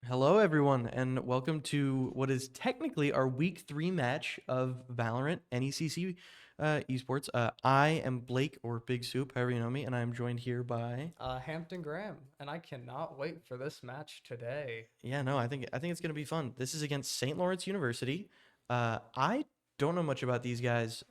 Hello, everyone, and welcome to what is technically our week 3 match of Valorant NECC esports. I am Blake, or Big Soup, however you know me, and I'm joined here by. Hampton Graham, and I cannot wait for this match today. Yeah, no, I think it's gonna be fun. This is against St. Lawrence University. I don't know much about these guys.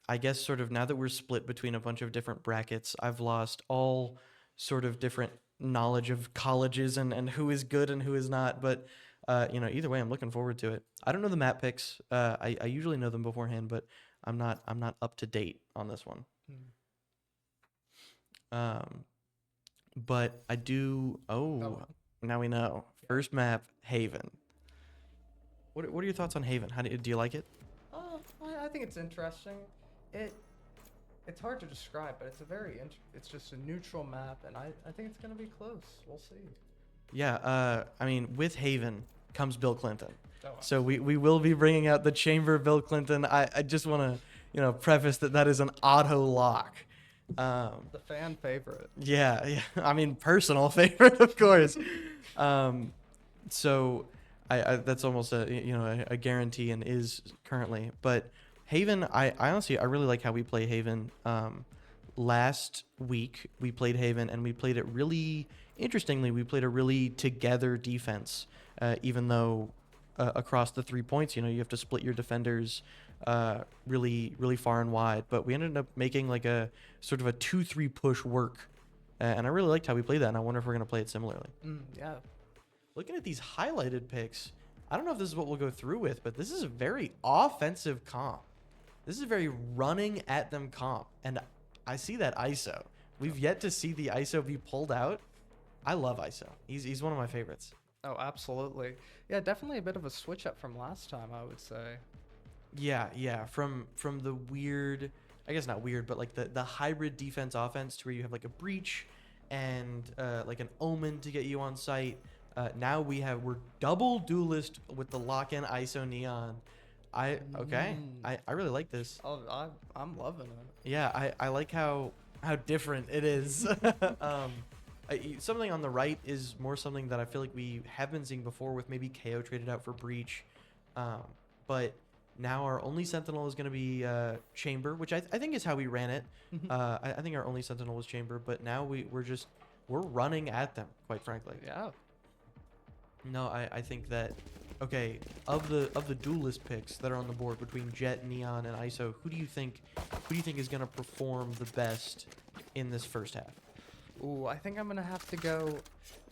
I guess sort of now that we're split between a bunch of different brackets, I've lost all sort of different knowledge of colleges and who is good and who is not. But either way, I'm looking forward to it. I don't know the map picks. I usually know them beforehand, but I'm not up to date on this one. Hmm. Um, but I do. Oh, Oh, now we know. First map, Haven. What are your thoughts on Haven? Do you like it? I think it's interesting. It it's hard to describe, but it's just a neutral map, and I think it's gonna be close. We'll see. Yeah, I mean, with Haven comes Bill Clinton. Oh, So we will be bringing out the Chamber Bill Clinton. I just want to, preface that is an auto lock. the fan favorite. Yeah, yeah. I mean, personal favorite, of course. Um, so I that's almost a guarantee and is currently. But Haven, I honestly I really like how we play Haven. Last week we played Haven and we played it really interestingly. We played a really together defense, even though across the 3 points, you have to split your defenders really far and wide. But we ended up making like a sort of a 2-3 push work, and I really liked how we played that. And I wonder if we're gonna play it similarly. Yeah. Looking at these highlighted picks, I don't know if this is what we'll go through with, but this is a very offensive comp. This is a very running at them comp, and I see that ISO. We've yet to see the ISO be pulled out. I love ISO. He's one of my favorites. Oh, absolutely. Yeah, definitely a bit of a switch up from last time, I would say. Yeah. From the weird, I guess not weird, but like the hybrid defense offense to where you have like a breach and like an omen to get you on site. Now we're double duelist with the lock-in ISO neon. Okay. Mm. I really like this. Oh, I'm loving it. Yeah, I like how different it is. Something on the right is more something that I feel like we have been seeing before with maybe KO traded out for breach. But now our only sentinel is going to be chamber, which I think is how we ran it. I think our only sentinel was chamber, but now we're running at them, quite frankly. Yeah. No, I think that okay, of the duelist picks that are on the board between Jet, Neon, and ISO, who do you think is gonna perform the best in this first half? Ooh, I think I'm gonna have to go.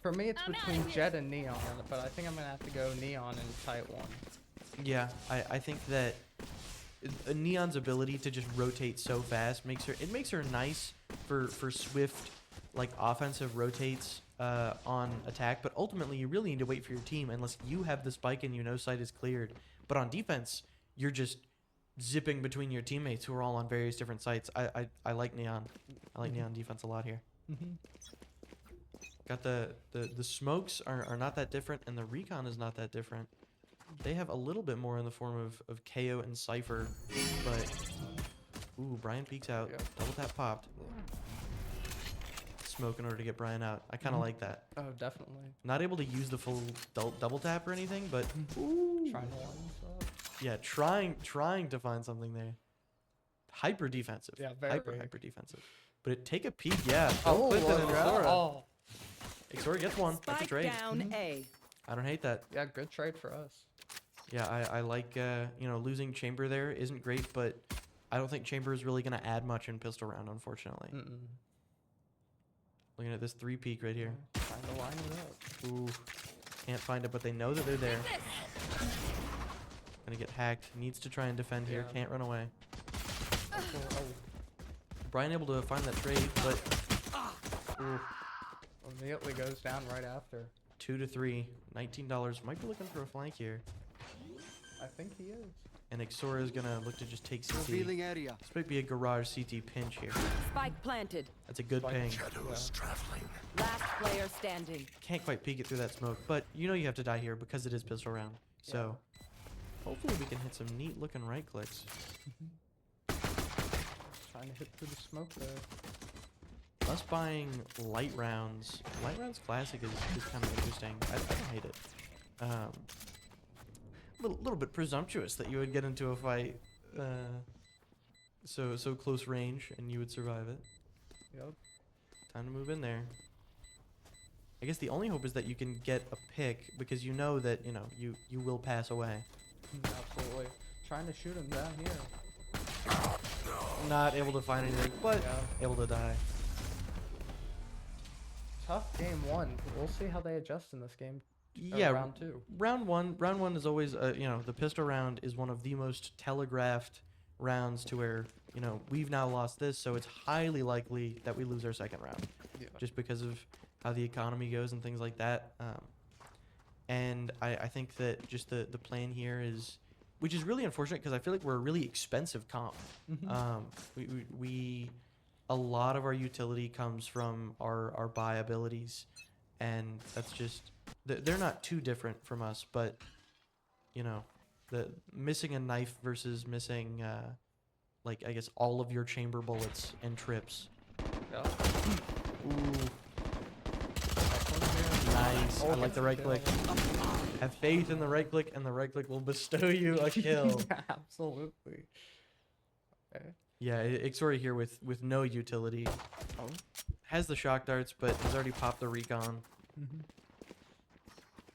For me, it's between Jet and Neon, but I think I'm gonna have to go Neon in tight one. Yeah, I think that Neon's ability to just rotate so fast makes her nice for swift like offensive rotates on attack, but ultimately you really need to wait for your team unless you have the spike and site is cleared. But on defense, you're just zipping between your teammates who are all on various different sites. I like Neon. I like Neon defense a lot here. Got the smokes are not that different, and the recon is not that different. They have a little bit more in the form of KO and Cypher, but ooh, Brian peeks out. Yep. Double tap popped. Smoke in order to get Brian out. I kind of like that. Oh, definitely. Not able to use the full double tap or anything, but Trying to line this up. yeah, trying to find something there. Hyper defensive. Yeah, very. Hyper defensive. But take a peek. Yeah. Oh, Clinton and Xora. oh. Xora gets one. That's a Spike trade. down A. I don't hate that. Yeah, good trade for us. Yeah, I like losing Chamber there isn't great, but I don't think Chamber is really gonna add much in pistol round, unfortunately. Looking at this 3 peek right here. Trying to line it up. Ooh, can't find it, but they know that they're there. Gonna get hacked. Needs to try and defend here. Yeah. Can't run away. Oh. Brian able to find that trade, but ooh, Immediately goes down right after. 2 to 3, $19. Might be looking for a flank here. I think he is. And Xora is gonna look to just take CT. Revealing area. This might be a garage CT pinch here. Spike planted. That's a good ping. Shadows traveling. Last player standing. Can't quite peek it through that smoke, but you have to die here because it is pistol round. So hopefully we can hit some neat looking right clicks. Trying to hit through the smoke there. us buying light rounds. Light rounds classic is kind of interesting. I don't hate it. Little bit presumptuous that you would get into a fight so close range and you would survive it. Yep. Time to move in there. I guess the only hope is that you can get a pick because you know that you will pass away. Absolutely. Trying to shoot him down here. Not able to find anything, but Yeah. able to die. Tough game 1. We'll see how they adjust in this game. Yeah, Round 2. Round one is always the pistol round is one of the most telegraphed rounds to where we've now lost this, so it's highly likely that we lose our second round Yeah. just because of how the economy goes and things like that. And I think that just the plan here is, which is really unfortunate because I feel like we're a really expensive comp. We a lot of our utility comes from our buy abilities, and that's just they're not too different from us, but the missing a knife versus missing like I guess all of your chamber bullets and trips. Yeah. Ooh. Nice. I like the right click. Have faith in the right click, and the right click will bestow you a kill. Absolutely. Okay. Yeah, Ixori here with no utility. Oh. Has the shock darts, but has already popped the recon.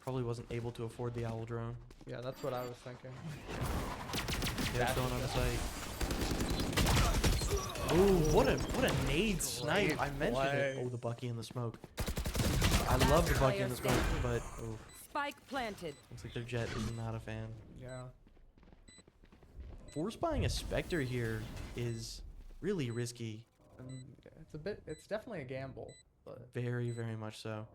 Probably wasn't able to afford the owl drone. Yeah, that's what I was thinking. Yeah, going on the site. Ooh, what a nade snipe! I mentioned it. play. Oh, the Bucky in the smoke. I love the Bucky in the smoke, but oof, Spike planted. looks like their Jet is not a fan. Yeah. Force buying a Spectre here is really risky. It's definitely a gamble, but Very, very much so.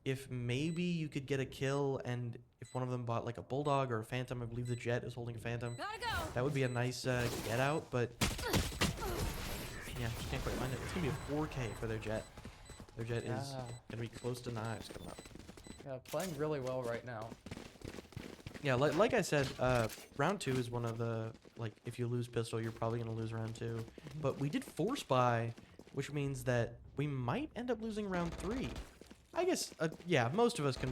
If maybe you could get a kill, and if one of them bought like a Bulldog or a Phantom, I believe the Jet is holding a Phantom. Gotta go. That would be a nice get out, but yeah, just can't quite find it. It's gonna be a 4K for their Jet. Their Jet is Yeah. gonna be close to knives coming up. yeah, playing really well right now. Yeah, like I said, round 2 is one of the, like, if you lose pistol, you're probably gonna lose round 2. But we did force buy, which means that we might end up losing round 3. I guess, yeah, most of us can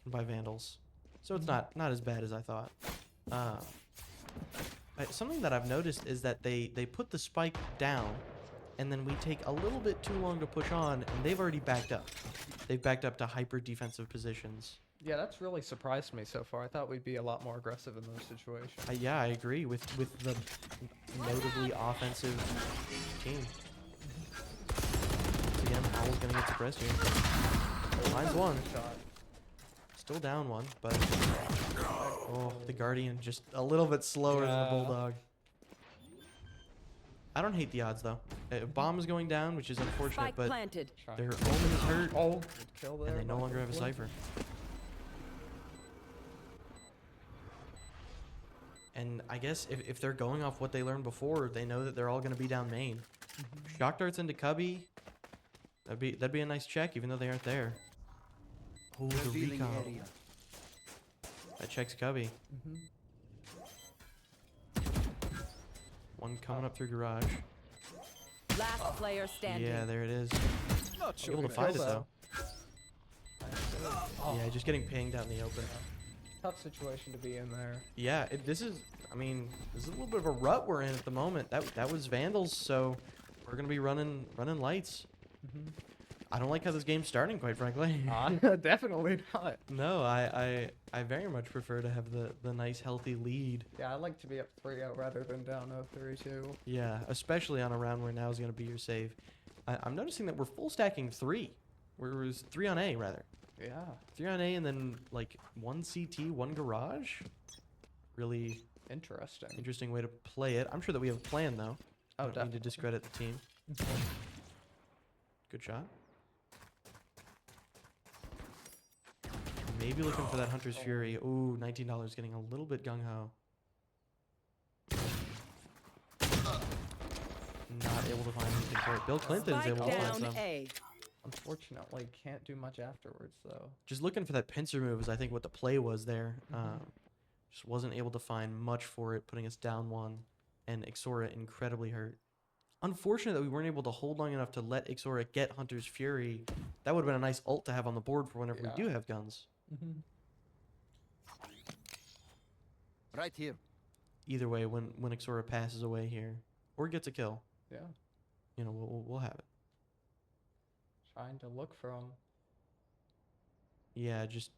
buy Vandals, so it's not as bad as I thought. Something that I've noticed is that they put the spike down, and then we take a little bit too long to push on, and they've already backed up. They've backed up to hyper defensive positions. Yeah, that's really surprised me so far. I thought we'd be a lot more aggressive in those situations. Yeah, I agree with the notably offensive team. So again, Owl's gonna get suppressed here. Mine's one. Good shot. Still down one, but oh, the Guardian just a little bit slower than the Yeah. Bulldog. I don't hate the odds though. Bomb is going down, which is unfortunate, Spike but planted. Trying- their Omen is hurt, Oh, good kill there. and they no by longer have a Brooklyn. Cypher. And I guess if they're going off what they learned before, they know that they're all going to be down main. Shock darts into Cubby. That'd be a nice check, even though they aren't there. Oh, the recon. That checks Cubby. One coming up through garage. Last player standing. Yeah, there it is. Not Able to Good find it kill, though. Oh, Yeah, just getting pinged out in the open. tough situation to be in there. Yeah, this is a little bit of a rut we're in at the moment. That was Vandals, so we're gonna be running lights. I don't like how this game's starting, quite frankly. Definitely not. No, I very much prefer to have the nice healthy lead. Yeah, I'd like to be up 3-0 rather than down 0-3-2. Yeah, especially on a round where now is gonna be your save. I'm noticing that we're full stacking 3. We're 3 on A rather. Yeah. 3 on A and then like 1 CT, 1 garage. Really Interesting. interesting way to play it. I'm sure that we have a plan though. Oh, Don't need to definitely. discredit the team. Good shot. Maybe looking for that Hunter's Fury. Ooh, $19 getting a little bit gung-ho. Not able to find anything for it. Bill Clinton's Spike able to find down some. A. Unfortunately, can't do much afterwards, though. Just looking for that pincer move is I think what the play was there. Just wasn't able to find much for it, putting us down 1. And Ixora incredibly hurt. unfortunate that we weren't able to hold long enough to let Ixora get Hunter's Fury. That would have been a nice ult to have on the board for whenever we Yeah. do have guns. Mm-hmm. Right here. Either way, when Ixora passes away here or gets a kill, Yeah. you know, we'll have it. Trying to look for him. Yeah, just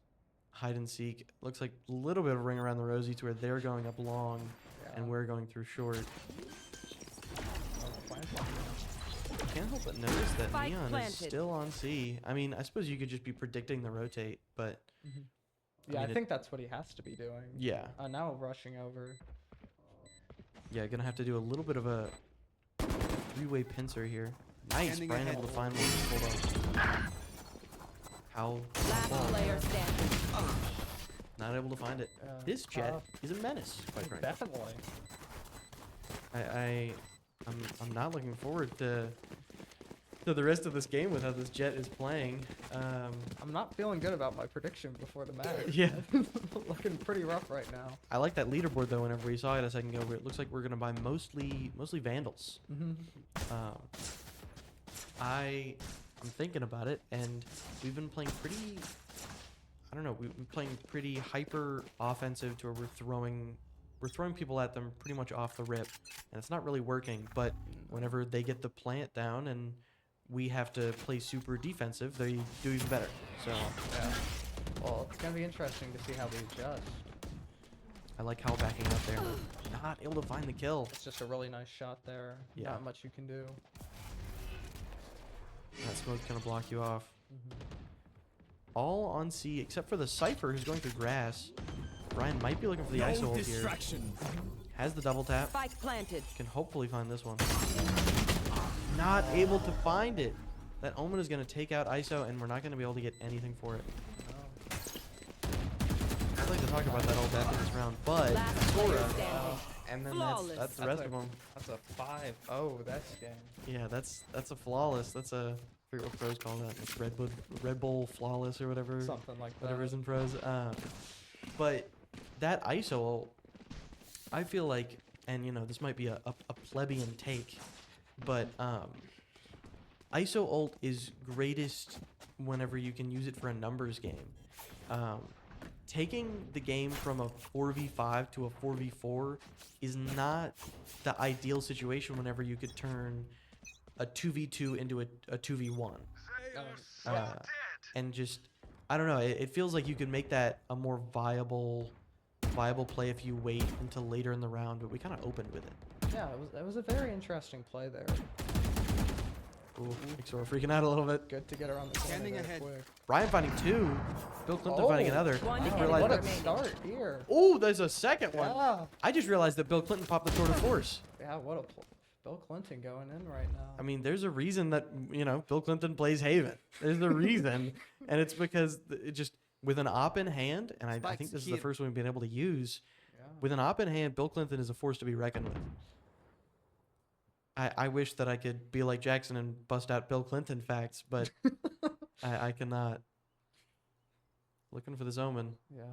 hide and seek. Looks like a little bit of a ring around the rosy to where they're going up long Yeah. and we're going through short. Oh, planting. Can't help but notice that Spike Neon is planted. still on C. I mean, I suppose you could just be predicting the rotate, but Yeah, I mean, think that's what he has to be doing. yeah. Now rushing over. Yeah, gonna have to do a little bit of a three-way pincer here. Nice, Standing Brian ahead. able to find one. Hold on. How? Last player standing. Not able to find it. This Jet tough. is a menace, quite frankly. Definitely. I'm not looking forward to the rest of this game with how this Jet is playing. I'm not feeling good about my prediction before the match. Yeah. Looking pretty rough right now. I like that leaderboard though. Whenever we saw it a second ago, where it looks like we're gonna buy mostly Vandals. Um, I'm thinking about it, and we've been playing pretty. I don't know. We've been playing pretty hyper offensive to where we're throwing people at them pretty much off the rip, and it's not really working. But whenever they get the plant down and we have to play super defensive, they do even better. So Yeah. Well, it's gonna be interesting to see how they adjust. I like how backing up there, not able to find the kill. It's just a really nice shot there. Yeah. Not much you can do. That smoke's gonna block you off. All on C except for the Cypher who's going through grass. Brian might be looking for the ISO ult here. distraction. Has the double tap. Spike planted. Can hopefully find this one. Not able to find it. That Omen is going to take out ISO, and we're not going to be able to get anything for it. I'd like to talk about that ult after this round, but Last player Sora, standing. and then Flawless. that's the rest of them. That's a 5-0. That's game. Yeah, that's a flawless. That's a, I forget what pros call that. It's Red Bull flawless or whatever. Something like that. Whatever's in pros. But that ISO ult, I feel like, and you know, this might be a plebeian take, but ISO ult is greatest whenever you can use it for a numbers game. Taking the game from a 4v5 to a 4v4 is not the ideal situation whenever you could turn a 2v2 into a 2v1. And just, I don't know, it feels like you could make that a more viable play if you wait until later in the round, but we kind of opened with it. Yeah, it was a very interesting play there. Ooh, Ixora freaking out a little bit. Good to get around the corner Standing there ahead. quick. Brian finding two. Bill Clinton finding another. One I just enemy realized What a remaining. start here. Oh, there's a second one. Yeah. I just realized that Bill Clinton popped the Tour de Force. Yeah, what a Bill Clinton going in right now. I mean, there's a reason that, you know, Bill Clinton plays Haven. There's a reason. And it's because it just, with an op in hand, and I think Spikes this is the here. first one we've been able to use, Yeah. with an op in hand, Bill Clinton is a force to be reckoned with. I wish that I could be like Jackson and bust out Bill Clinton facts, but I cannot. Looking for this Omen. Yeah.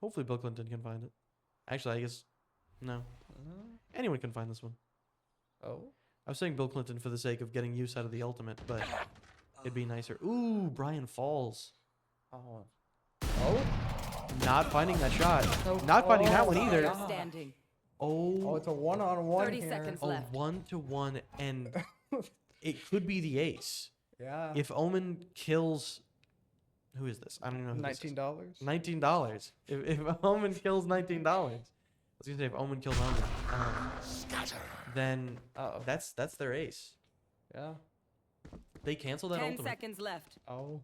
Hopefully Bill Clinton can find it. Actually, I guess, no. Anyone can find this one. Oh. I was saying Bill Clinton for the sake of getting use out of the ultimate, but it'd be nicer. Ooh, Brian falls. Oh. Oh. Not finding that shot. No. Not finding that one Oh, either. Player God. standing. Oh, Oh, it's a one-on-one 30 here. seconds a left. 1-to-1, and it could be the ace. Yeah. If Omen kills, who is this? I don't even know. Who this is. $19. $19. If Omen kills $19, I was gonna say if Omen kills Omen, then Uh-oh. that's their ace. Yeah. They cancel that 10 ultimate. seconds left. Oh.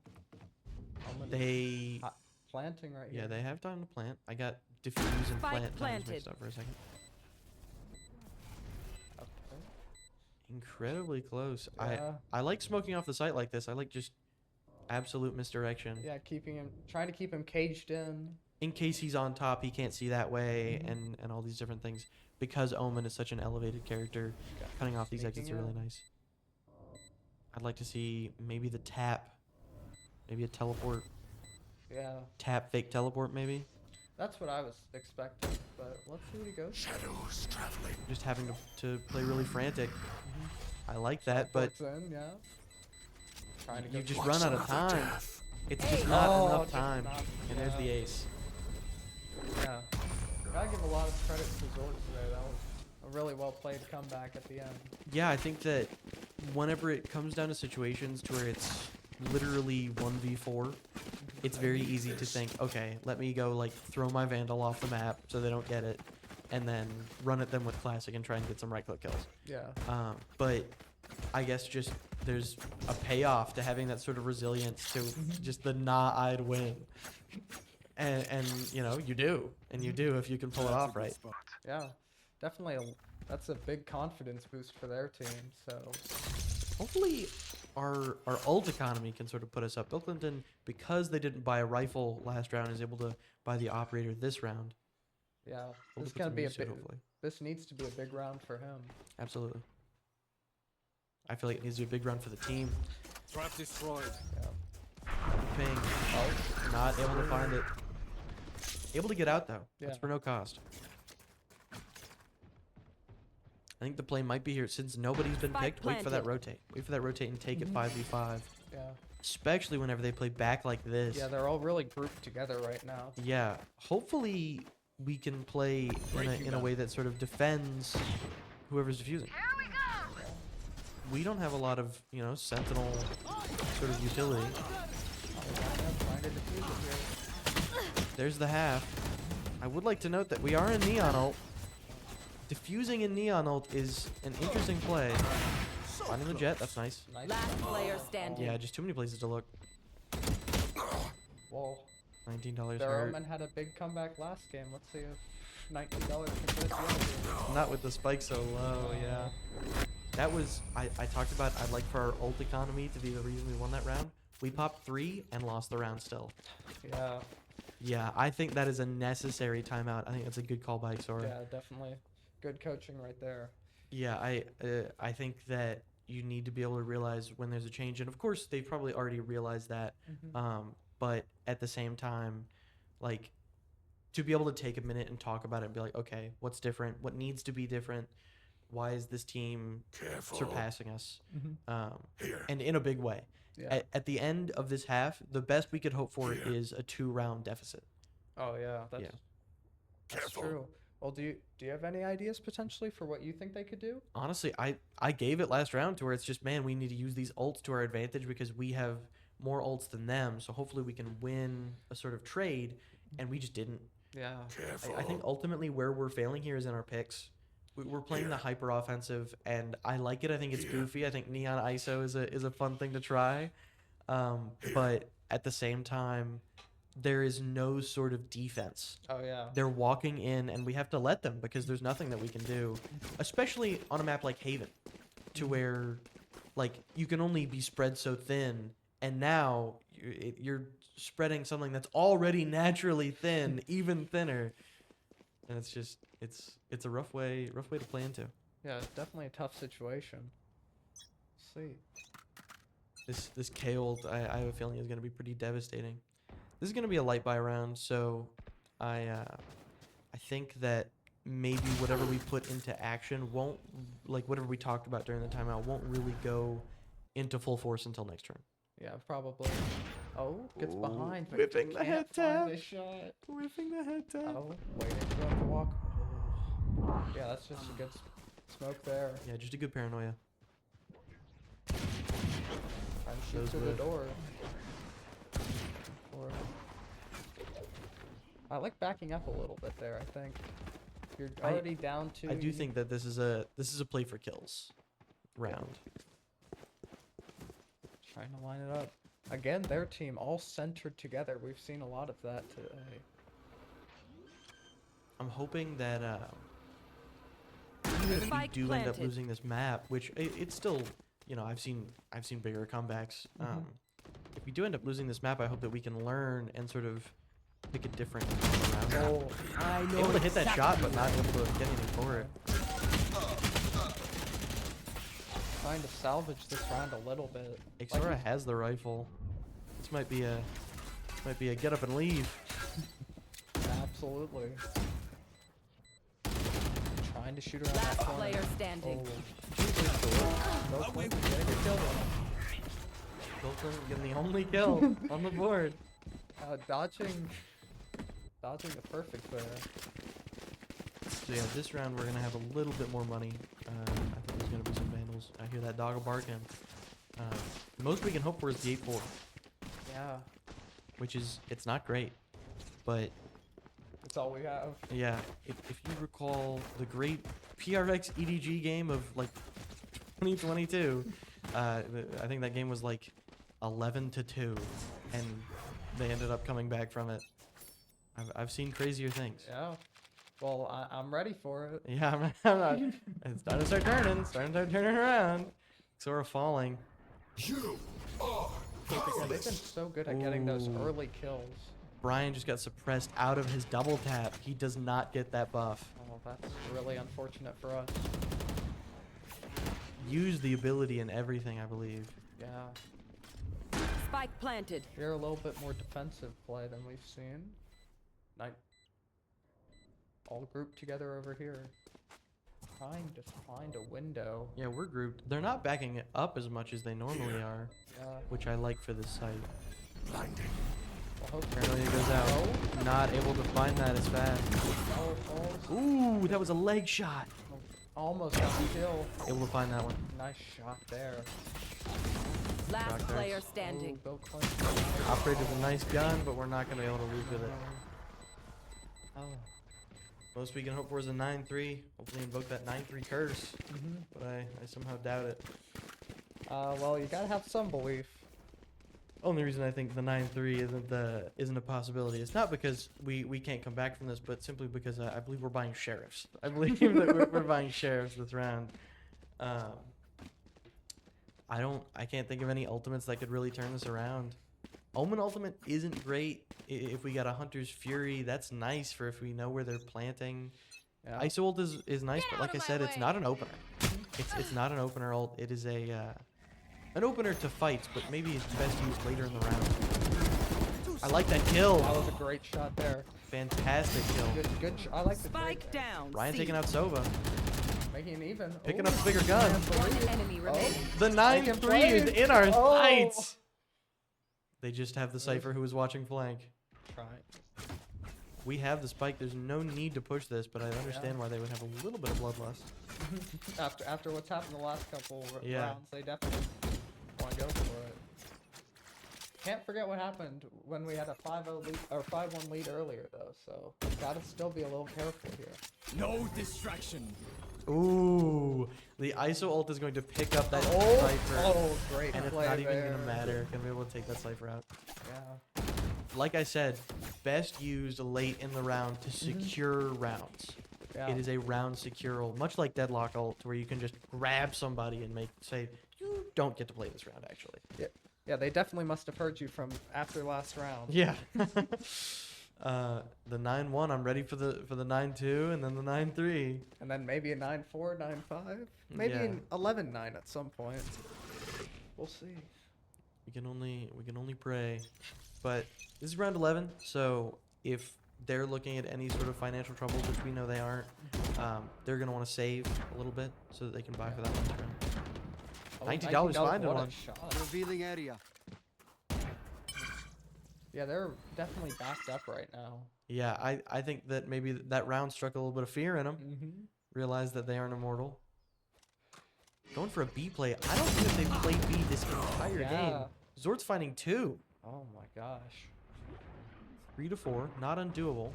They Hot planting right yeah, here. they have time to plant. I got diffuse and Spike plant times planted. mixed up for a second. Okay. Incredibly close. Yeah. I like smoking off the site like this. I like just absolute misdirection. Yeah, trying to keep him caged in case he's on top, he can't see that way, Mhm. and all these different things. Because Omen is such an elevated character, cutting off these exits are Sneaking really in. nice. I'd like to see maybe the tap, maybe a teleport, Yeah. tap fake teleport maybe. That's what I was expecting, but let's see what he goes. Just having to play really frantic. I like that, but Teleports in, yeah. Trying to you go just for- run out of time. It's just not Oh, enough just time. not- And there's the yeah. ace. Yeah. Gotta give a lot of credit to Zords there. That was a really well played comeback at the end. Yeah, I think that whenever it comes down to situations to where it's literally 1v4, it's very easy to think, okay, let me go like throw my Vandal off the map so they don't get it, and then run at them with Classic and try and get some right click kills. Yeah. But I guess just there's a payoff to having that sort of resilience to just the nah, I'd win. And you know, you do. And you do if you can pull it off right. Yeah. Definitely that's a big confidence boost for their team, so Hopefully our ult economy can sort of put us up. Bill Clinton, because they didn't buy a rifle last round, is able to buy the operator this round. yeah. We'll This is put gonna some be a use to it, big hopefully. this needs to be a big round for him. Absolutely. I feel like it needs to be a big run for the team. Trap destroyed. Yeah. Ping. Oh, Not able to find it. Able to get out though. That's Yeah. for no cost. I think the play might be here since nobody's been Spike picked. Wait for that planted. rotate. Wait for that rotate and take it 5v5. yeah. Especially whenever they play back like this. Yeah, they're all really grouped together right now. Yeah. Hopefully we can play in a way that sort of defends whoever's defusing. We don't have a lot of, you know, sentinel sort of utility. Trying to defuse it here. There's the half. I would like to note that we are in Neon ult. Diffusing in Neon ult is an interesting play. Finding the jet, that's nice. Nice. Last player standing. Yeah, just too many places to look. Whoa. $19 Their hurt. Omen had a big comeback last game. Let's see if $19 can get us the other game. Not with the spike so low, yeah. That was, I talked about, I'd like for our ult economy to be the reason we won that round. We popped 3 and lost the round still. Yeah. Yeah, I think that is a necessary timeout. I think that's a good call by Xora. Yeah, definitely. Good coaching right there. Yeah, I think that you need to be able to realize when there's a change, and of course they've probably already realized that. But at the same time, like, to be able to take a minute and talk about it and be like, okay, what's different? What needs to be different? Why is this team surpassing us? And in a big way. Yeah. At the end of this half, the best we could hope for is a 2-round deficit. Oh yeah, that's Yeah. that's true. Well, do you have any ideas potentially for what you think they could do? Honestly, I gave it last round to where it's just, man, we need to use these ults to our advantage because we have more ults than them. So hopefully we can win a sort of trade, and we just didn't. Yeah. I think ultimately where we're failing here is in our picks. We're playing the hyper offensive, and I like it. I think it's goofy. I think Neon ISO is a fun thing to try. But at the same time, there is no sort of defense. Oh yeah. They're walking in, and we have to let them because there's nothing that we can do, especially on a map like Haven, to where, like, you can only be spread so thin, and now you're spreading something that's already naturally thin, even thinner, and it's just it's a rough way to play into. Yeah, it's definitely a tough situation. Let's see. This K ult, I have a feeling is going to be pretty devastating. This is going to be a light buy round, so I think that maybe whatever we put into action won't, like whatever we talked about during the timeout, won't really go into full force until next turn. Yeah, probably. Oh, gets Ooh, behind, but whipping the can't head find tap. the shot. Whiffing the head tap. Oh, waiting for him to walk. Oh. Yeah, that's just a good smoke there. Yeah, just a good paranoia. Trying to shoot Those through the with- door. Or I like backing up a little bit there. I think you're already down to. I do think that this is a play for kills round. Trying to line it up. Again, their team all centered together. We've seen a lot of that today. I'm hoping that even if we Spike do end up planted. losing this map, which it's still, you know, I've seen bigger comebacks. If we do end up losing this map, I hope that we can learn and sort of pick a different round. Oh, I know Able to hit that exactly shot, but not able to get anything for it. trying to salvage this round a little bit. Xora has the rifle. This might be a get up and leave. Absolutely. Trying Trying to shoot around that Last corner. player standing. Go quick, get a good kill there. Bilkland getting the only kill on the board. Dodging the perfect there. So yeah, this round we're gonna have a little bit more money. I think there's gonna be some vandals. I hear that dog barking. Most we can hope for is the 8-4, Yeah, which is it's not great, but that's all we have. yeah, if you recall the great PRX EDG game of like 2022, I think that game was like 11-2, and they ended up coming back from it. I've seen crazier things. Yeah. Well, I'm ready for it. Yeah, I'm not. It's starting to start turning. Starting to start turning around. Sora falling. Yeah, they've been so good at getting those Ooh. early kills. Brian just got suppressed out of his double tap. He does not get that buff. Oh, that's really unfortunate for us. Use the ability in everything, I believe. Yeah. Spike planted. You're a little bit more defensive play than we've seen. Night. All grouped together over here. Trying to find a window. Yeah, we're grouped. They're not backing it up as much as they normally are, Yeah. which I like for this site. Well, hopefully. Paranoia goes out. Not able to find that as fast. Tower falls. Ooh, that was a leg shot. Almost got the kill. Able to find that one. Nice shot there. Last Rock there. player standing. Ooh, Bill Clinton. Operated a nice gun, but we're not going to be able to lose with it. Oh. Most we can hope for is a 9-3. Hopefully invoke that 9-3 curse. But I somehow doubt it. Well, you gotta have some belief. Only reason I think the 9-3 isn't a possibility. It's not because we can't come back from this, but simply because I believe we're buying sheriffs. I believe that we're buying sheriffs this round. I can't think of any ultimates that could really turn this around. Omen ultimate isn't great. If we got a Hunter's Fury, that's nice for if we know where they're planting. Yeah. Iso ult is nice, but like I said, it's not an opener. It's not an opener ult. It is an opener to fights, but maybe it's best used later in the round. I like that kill. That was a great shot there. Fantastic kill. Good. I like the trade Spike there. down. Ryan C. taking out Sova. Making it even. Picking Ooh. up a bigger gun. One enemy remaining. The 9-3 is in our Oh. sights. They just have the Cypher who was watching flank. Try. We have the spike. There's no need to push this, but I understand why they would have a little bit of bloodlust. After what's happened the last couple Yeah. rounds, they definitely want to go for it. Can't forget what happened when we had a 5-0 lead or 5-1 lead earlier though, so gotta still be a little careful here. No distraction. Ooh, the ISO ult is going to pick up that Oh, Cypher. great And it's play not even there. gonna matter. Gonna be able to take that Cypher out. Yeah. Like I said, best used late in the round to secure rounds. Yeah. It is a round secure ult, much like Deadlock ult, where you can just grab somebody and say, you don't get to play this round, actually. Yeah, they definitely must have heard you from after last round. Yeah. The 9-1, I'm ready for the 9-2, and then the 9-3. And then maybe a 9-4, 9-5, maybe Yeah. an 11-9 at some point. We'll see. We can only pray. But this is round 11, so if they're looking at any sort of financial troubles, which we know they aren't, they're gonna want to save a little bit so that they can buy for that next round. Oh, $90 fine to what a one. shot. Revealing area. Yeah, they're definitely backed up right now. Yeah, I think that maybe that round struck a little bit of fear in them. Mm-hmm. Realized that they aren't immortal. Going for a B play. I don't think they've played B this entire game. Yeah. Zord's finding 2. Oh my gosh. 3-4, not undoable.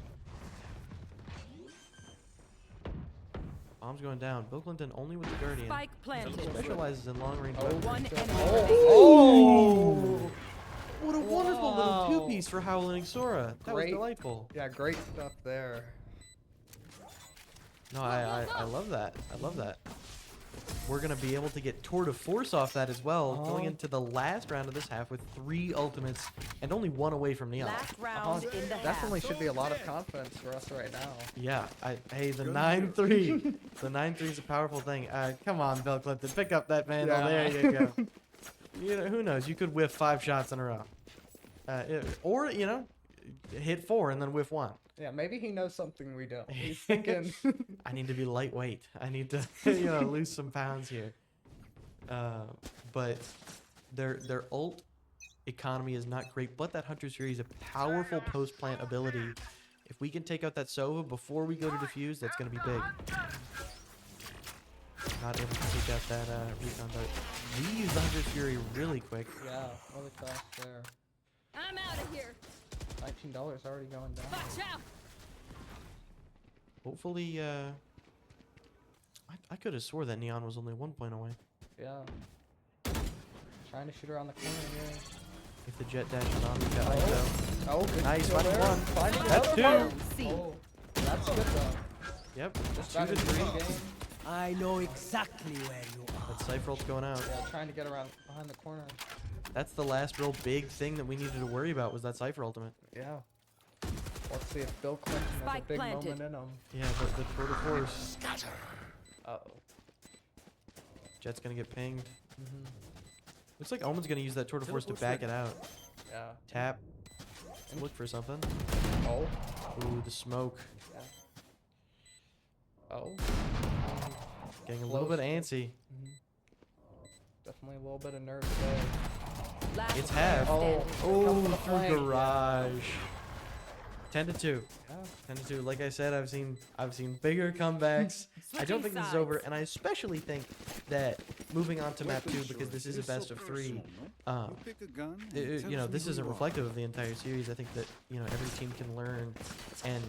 Bomb's going down. Bill Clinton only with the Guardian. Spike planted. Specializes in long range. Oh, weapons. One good. enemy Oh. remaining. Oh! What a wonderful Wow. little 2-piece for Howling Sora. That was Great. delightful. Yeah, great stuff there. No, I love that. I love that. We're going to be able to get Tour de Force off that as well, going into the last round of this half with 3 ultimates and only 1 away from Neon. Last round in the Definitely half. should be a lot of confidence for us right now. Yeah, hey, the 9-3. The 9-3 is a powerful thing. Come on, Bill Clinton, pick up that vandal. Yeah. There you go. You know, who knows? You could whiff 5 shots in a row. Or, you know, hit 4 and then whiff 1. Yeah, maybe he knows something we don't. He's thinking. I need to be lightweight. I need to, lose some pounds here. But their ult economy is not great, but that Hunter's Fury is a powerful post-plant ability. If we can take out that Sova before we go to defuse, that's going to be big. Not able to take out that recon dart. We use the Hunter's Fury really quick. Yeah, really fast there. I'm out of here. $19 already going down. Watch out. Hopefully, I could have swore that Neon was only 1 point away. Yeah. Trying to shoot around the corner here. If the jet dash is on, we got ISO. Oh, good Nice, kill there. 1-1. Finding That's another 2. one. C. Oh, that's good though. Yep, Just 2 back to into the 3. game. I know exactly where you are. That Cypher ult's going out. Yeah, trying to get around behind the corner. That's the last real big thing that we needed to worry about was that Cypher ultimate. Yeah. Let's see if Bill Clinton has a Spike big planted. moment in him. Yeah, but the tour de force. Uh-oh. Jet's gonna get pinged. Mm-hmm. Looks like Omen's gonna use that tour de force to back it out. Yeah. Tap. Look for something. Oh. Ooh, the smoke. Yeah. Oh. Getting a little bit antsy. Mm-hmm. Definitely a little bit of nerve there. Last It's player half. standing. Oh, Come from the through flank. garage. 10 to 2. Yeah. 10 to 2. Like I said, I've seen bigger comebacks. I don't think this is over, and I especially think that moving on to map 2, because this is a best of 3. Pick a gun. This isn't reflective of the entire series. I think that every team can learn, and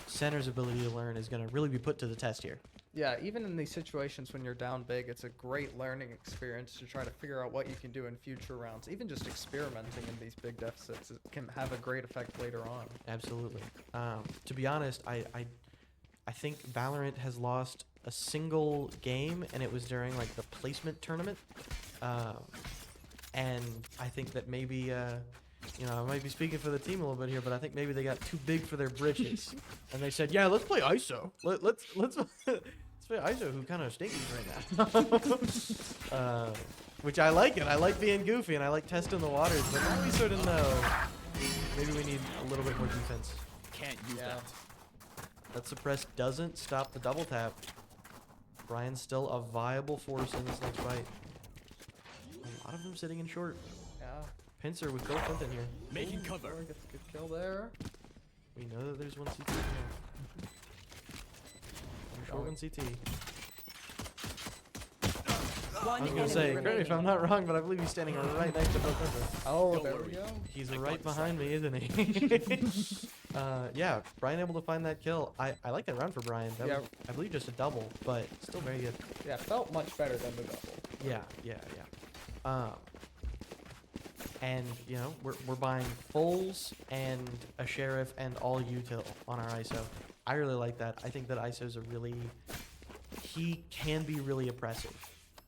Center's ability to learn is going to really be put to the test here. Yeah, even in these situations when you're down big, it's a great learning experience to try to figure out what you can do in future rounds. Even just experimenting in these big deficits can have a great effect later on. Absolutely. To be honest, I think Valorant has lost a single game, and it was during like the placement tournament. And I think that maybe I might be speaking for the team a little bit here, but I think maybe they got too big for their britches, and they said, "Yeah, let's play ISO. Let's play ISO, who kind of stinky right now." Which I like it. I like being goofy, and I like testing the waters. But now we sort of know maybe we need a little bit more defense. Can't use Yeah. that. That suppress doesn't stop the double tap. Brian's still a viable force in this next fight. A lot of them sitting in short. Yeah. Pincer with Bill Clinton here. Making cover. Ooh, gets a good kill there. We know that there's one CT here. One short, one CT. One I was enemy gonna say, correct me if I'm remaining. not wrong, but I believe he's standing right next to Bill Clinton. Oh, Don't there worry. we go. He's I right got behind me, isn't he? Yeah, Brian able to find that kill. I like that round for Brian. That Yeah. was, I believe, just a double, but still very good. Yeah, felt much better than the double. Yeah. And we're buying fulls and a sheriff and all util on our ISO. I really like that. I think that ISO's he can be really oppressive,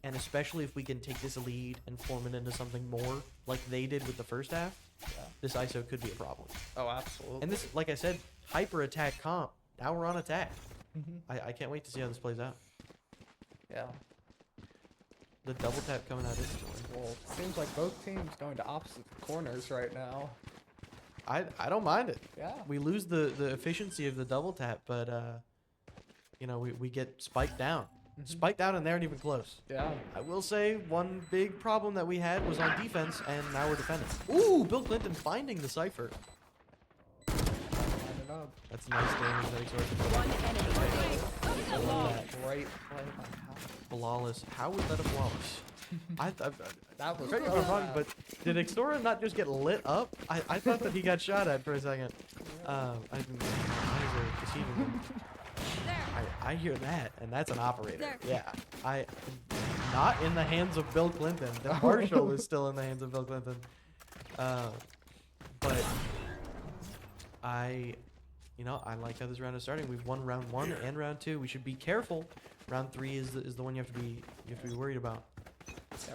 and especially if we can take this lead and form it into something more like they did with the first half. Yeah. This ISO could be a problem. Oh, absolutely. And this, like I said, hyper attack comp. Now we're on attack. Mhm. I can't wait to see how this plays out. Yeah. The double tap coming out is Well, it seems like both teams going to opposite corners right now. I don't mind it. Yeah. We lose the efficiency of the double tap, but we get spiked down. Spiked down and they aren't even close. Yeah. I will say one big problem that we had was on defense, and now we're defending. Ooh, Bill Clinton finding the Cypher. Line it up. That's nice damage that exorbitant. One enemy remaining. I love that. Great play by Hal. Flawless. How was that a flawless? That was Correct me if I'm wrong, but did Exora not just get lit up? I thought that he got shot at for a second. I hear that, and that's an operator. There. Yeah, not in the hands of Bill Clinton. The Marshal is still in the hands of Bill Clinton. But I like how this round is starting. We've won round 1 and round 2. We should be careful. Round 3 is the one you have to be worried about. Yeah,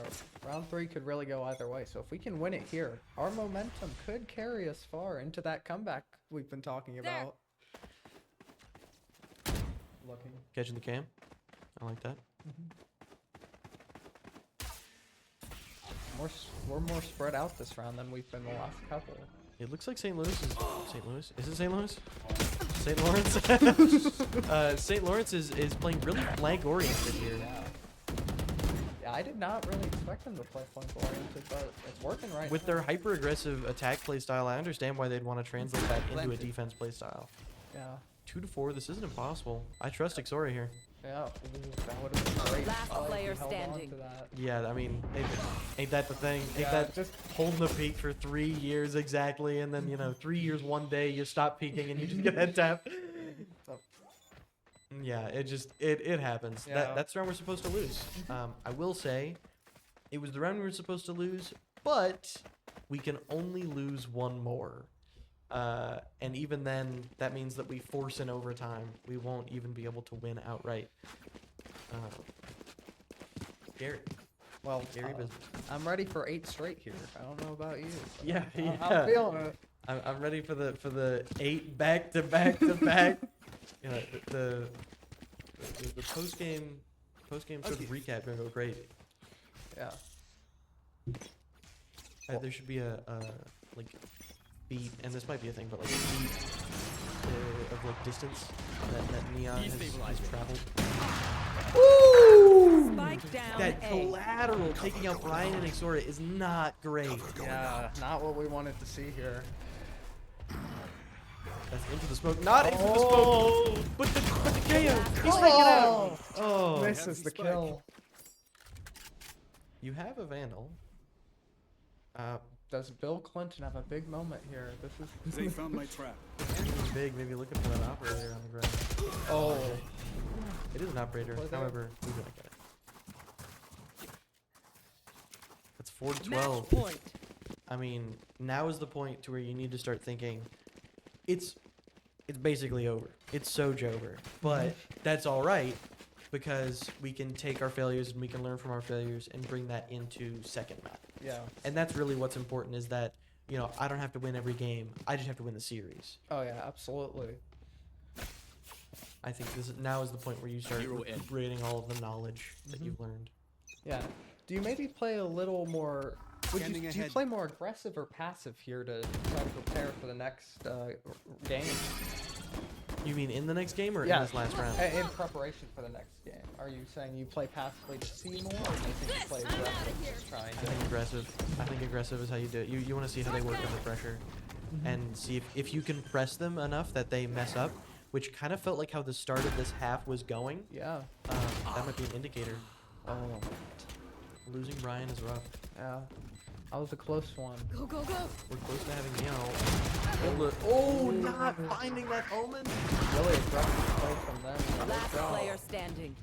round 3 could really go either way. So if we can win it here, our momentum could carry us far into that comeback we've been talking about. Looking. Catching the cam. I like that. We're more spread out this round than we've been the last couple. It looks like St. Louis is St. Louis. Is it St. Louis? St. Lawrence. St. Lawrence is playing really flank oriented here. Yeah, I did not really expect them to play flank oriented, but it's working right With now. their hyper aggressive attack playstyle, I understand why they'd want to translate that into a defense playstyle. Yeah. 2 to 4. This isn't impossible. I trust Ixora here. Yeah. Ooh, that would have been great. Last if he player held on standing. to that. Yeah, I mean, ain't that the thing? Ain't Yeah, that just- holding the peak for 3 years exactly, and then 3 years one day you stop peaking and you just get head tap. Oh. Yeah, it happens. Yeah. That's the round we're supposed to lose. I will say, it was the round we were supposed to lose, but we can only lose one more. And even then, that means that we force an overtime. We won't even be able to win outright. Gary. Well, Gary business. I'm ready for 8 straight here. I don't know about you. But Yeah, I'm feeling it. I'm ready for the 8 back to back to back. The post game sort of recap gonna go great. Yeah. There should be a like beat, and this might be a thing, but like a beat of like distance that Neon has traveled. Spike down That A. collateral taking out Brian and Ixora is not great. Yeah, not what we wanted to see here. That's into the smoke, not into the smoke, but the KO. He's making out. Oh, Misses the kill. you have a Vandal. Does Bill Clinton have a big moment here? This They is found my trap. Big, maybe looking for that operator on the ground. oh. It is an operator, Was it? however, we don't get it. That's 4 to Match 12. point. I mean, now is the point to where you need to start thinking, it's basically over. It's Soj over. But that's all right, because we can take our failures and we can learn from our failures and bring that into second map. Yeah. And that's really what's important, is that, I don't have to win every game. I just have to win the series. Oh yeah, absolutely. I think now is the point where you start Hero end. recuperating all of the knowledge that you've learned. Yeah. Do you maybe play a little more? Do Scanning you ahead. play more aggressive or passive here to try to prepare for the next game? You mean in the next game or Yeah. in this last round? In preparation for the next game, are you saying you play passively to see more, or do you think you play aggressive, just trying I think to? aggressive. I think aggressive is how you do it. You want to see how they work under pressure, and see if you can press them enough that they mess up, which kind of felt like how the start of this half was going. Yeah. That might be an indicator. Oh. Losing Brian is rough. Yeah. That was a close one. Go, go, go. We're close to having Neon. Oh, not finding that omen. Really aggressive play from them. Last player standing.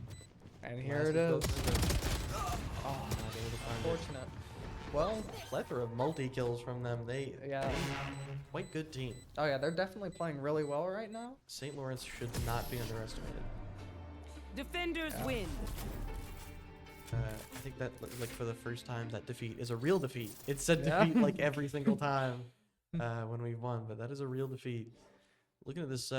And here it is. Oh, not able to find it. Unfortunate. Well, Plethora of multi-kills from them. yeah. Quite good team. Oh yeah, they're definitely playing really well right now. St. Lawrence should not be underestimated. Defenders win. I think that, like, for the first time, that defeat is a real defeat. It's a Yeah. defeat like every single time when we've won, but that is a real defeat. Looking at this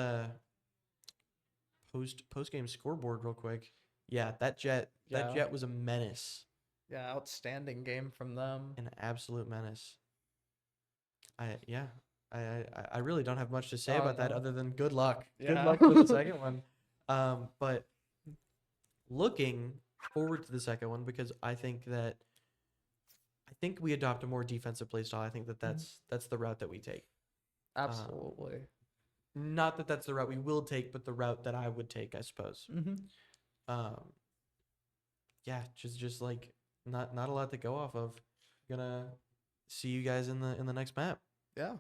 post game scoreboard real quick. Yeah, that Jet Yeah. was a menace, Yeah, outstanding game from them. an absolute menace. I really don't have much to say Oh, about that no. other than good luck. Good Yeah. luck with the second one. But looking forward to the second one, because I think we adopt a more defensive play style. I think that's the route that we take. Absolutely. Not that that's the route we will take, but the route that I would take, I suppose. Mm-hmm. Yeah, just like not a lot to go off of. Gonna see you guys in the next map. Yeah.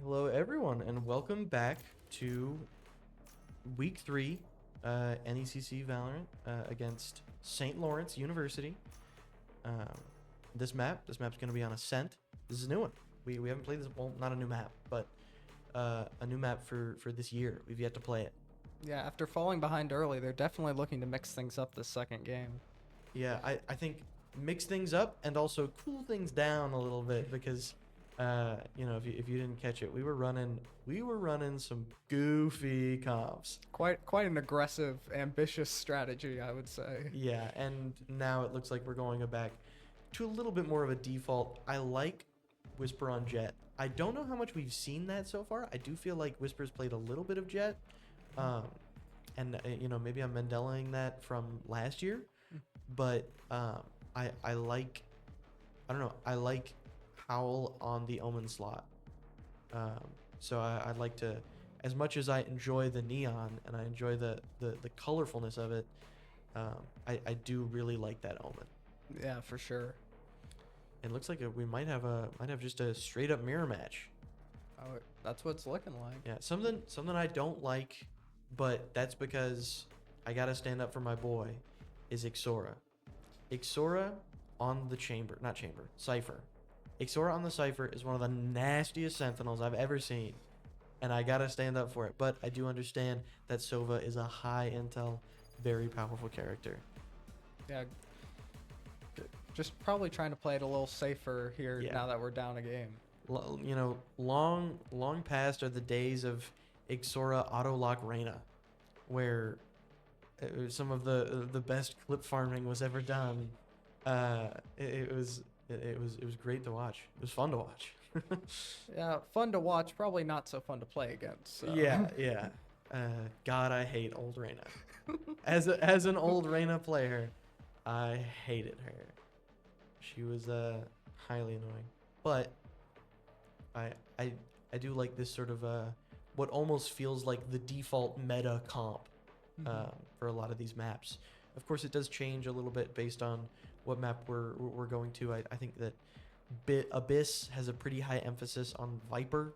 Hello, everyone, and welcome back to Week 3 NECC Valorant against St. Lawrence University. This map's going to be on Ascent. This is a new one. We haven't played this, well, not a new map, but a new map for this year. We've yet to play it. Yeah, after falling behind early, they're definitely looking to mix things up this second game. Yeah, I think mix things up and also cool things down a little bit because... you know, if you didn't catch it, we were running some goofy comps. Quite an aggressive, ambitious strategy, I would say. Yeah, and now it looks like we're going back to a little bit more of a default. I like Whisper on Jet. I don't know how much we've seen that so far. I do feel like Whisper's played a little bit of Jet, and you know, maybe I'm Mandelaing that from last year, but I like, I don't know, I like Howl on the Omen slot. So I'd like to, as much as I enjoy the neon and I enjoy the colorfulness of it, I do really like that Omen. Yeah, for sure. It looks like we might have just a straight up mirror match. Oh, that's what it's looking like. Yeah, something I don't like, but that's because I gotta stand up for my boy, is Ixora. Ixora on the Cypher. Ixora on the Cypher is one of the nastiest Sentinels I've ever seen, and I gotta stand up for it. But I do understand that Sova is a high intel, very powerful character. Yeah. Just probably trying to play it a little safer here Yeah. now that we're down a game. You know, long past are the days of Ixora auto lock Reyna, where some of the best clip farming was ever done. It was great to watch. It was fun to watch. Yeah, fun to watch, probably not so fun to play against. So. Yeah. God, I hate old Reyna. As an old Reyna player, I hated her. She was highly annoying. But I do like this sort of what almost feels like the default meta comp for a lot of these maps. Of course, it does change a little bit based on what map we're going to. I think that Abyss has a pretty high emphasis on Viper.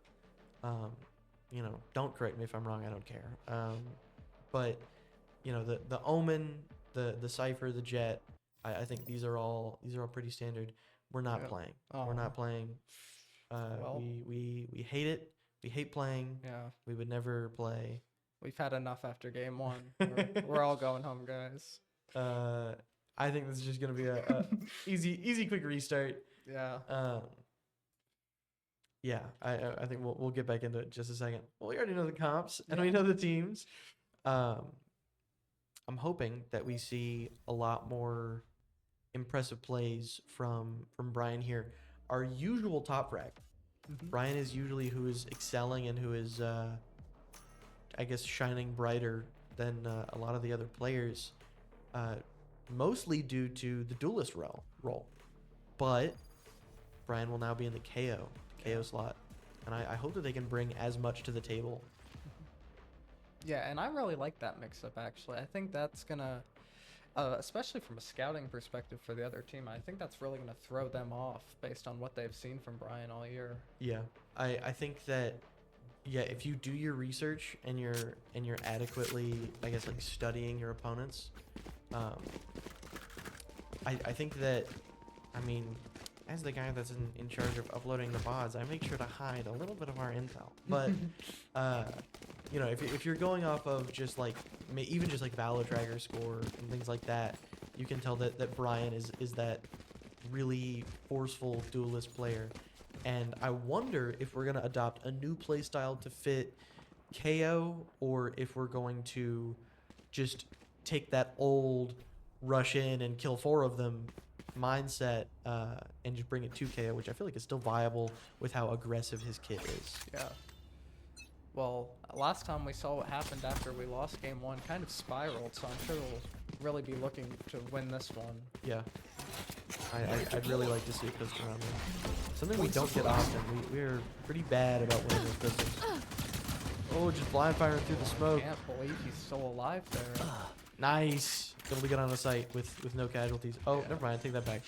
You know, don't correct me if I'm wrong. I don't care. But you know, the Omen, the Cypher, the Jet. I think these are all pretty standard. We're not playing. We're not playing. Well, we hate it. We hate playing. yeah, We would never play. we've had enough after game one. We're all going home, guys. I think this is just gonna be a easy quick restart. Yeah. Yeah, I think we'll get back into it in just a second. Well, we already know the comps and we know the teams. I'm hoping that we see a lot more impressive plays from Brian here. Our usual top frag. Brian is usually who is excelling and who is, I guess, shining brighter than a lot of the other players. Mostly due to the duelist role. But Brian will now be in the KO slot. And I hope that they can bring as much to the table. Yeah, and I really like that mix-up, actually. I think that's going to, especially from a scouting perspective for the other team, I think that's really going to throw them off based on what they've seen from Brian all year. Yeah, I think that, yeah, if you do your research and you're adequately, I guess, like studying your opponents, I think that, I mean, as the guy that's in charge of uploading the VODs, I make sure to hide a little bit of our intel. But, you know, if you're going off of just like, even just like Tracker score and things like that, you can tell that Brian is that really forceful duelist player. And I wonder if we're going to adopt a new playstyle to fit KO, or if we're going to just take that old rush in and kill 4 of them mindset and just bring it to KO, which I feel like is still viable with how aggressive his kit is. Yeah. Well, last time we saw what happened after we lost game one kind spiraled, so I'm sure we'll really be looking to win this one. Yeah. I'd really like to see a pistol around there. Something we don't get often. We're pretty bad about winning with pistols. Oh, just blind firing through the smoke. Can't believe he's still alive there. Nice. Able to get on a site with no casualties. Oh, never mind. Take that back.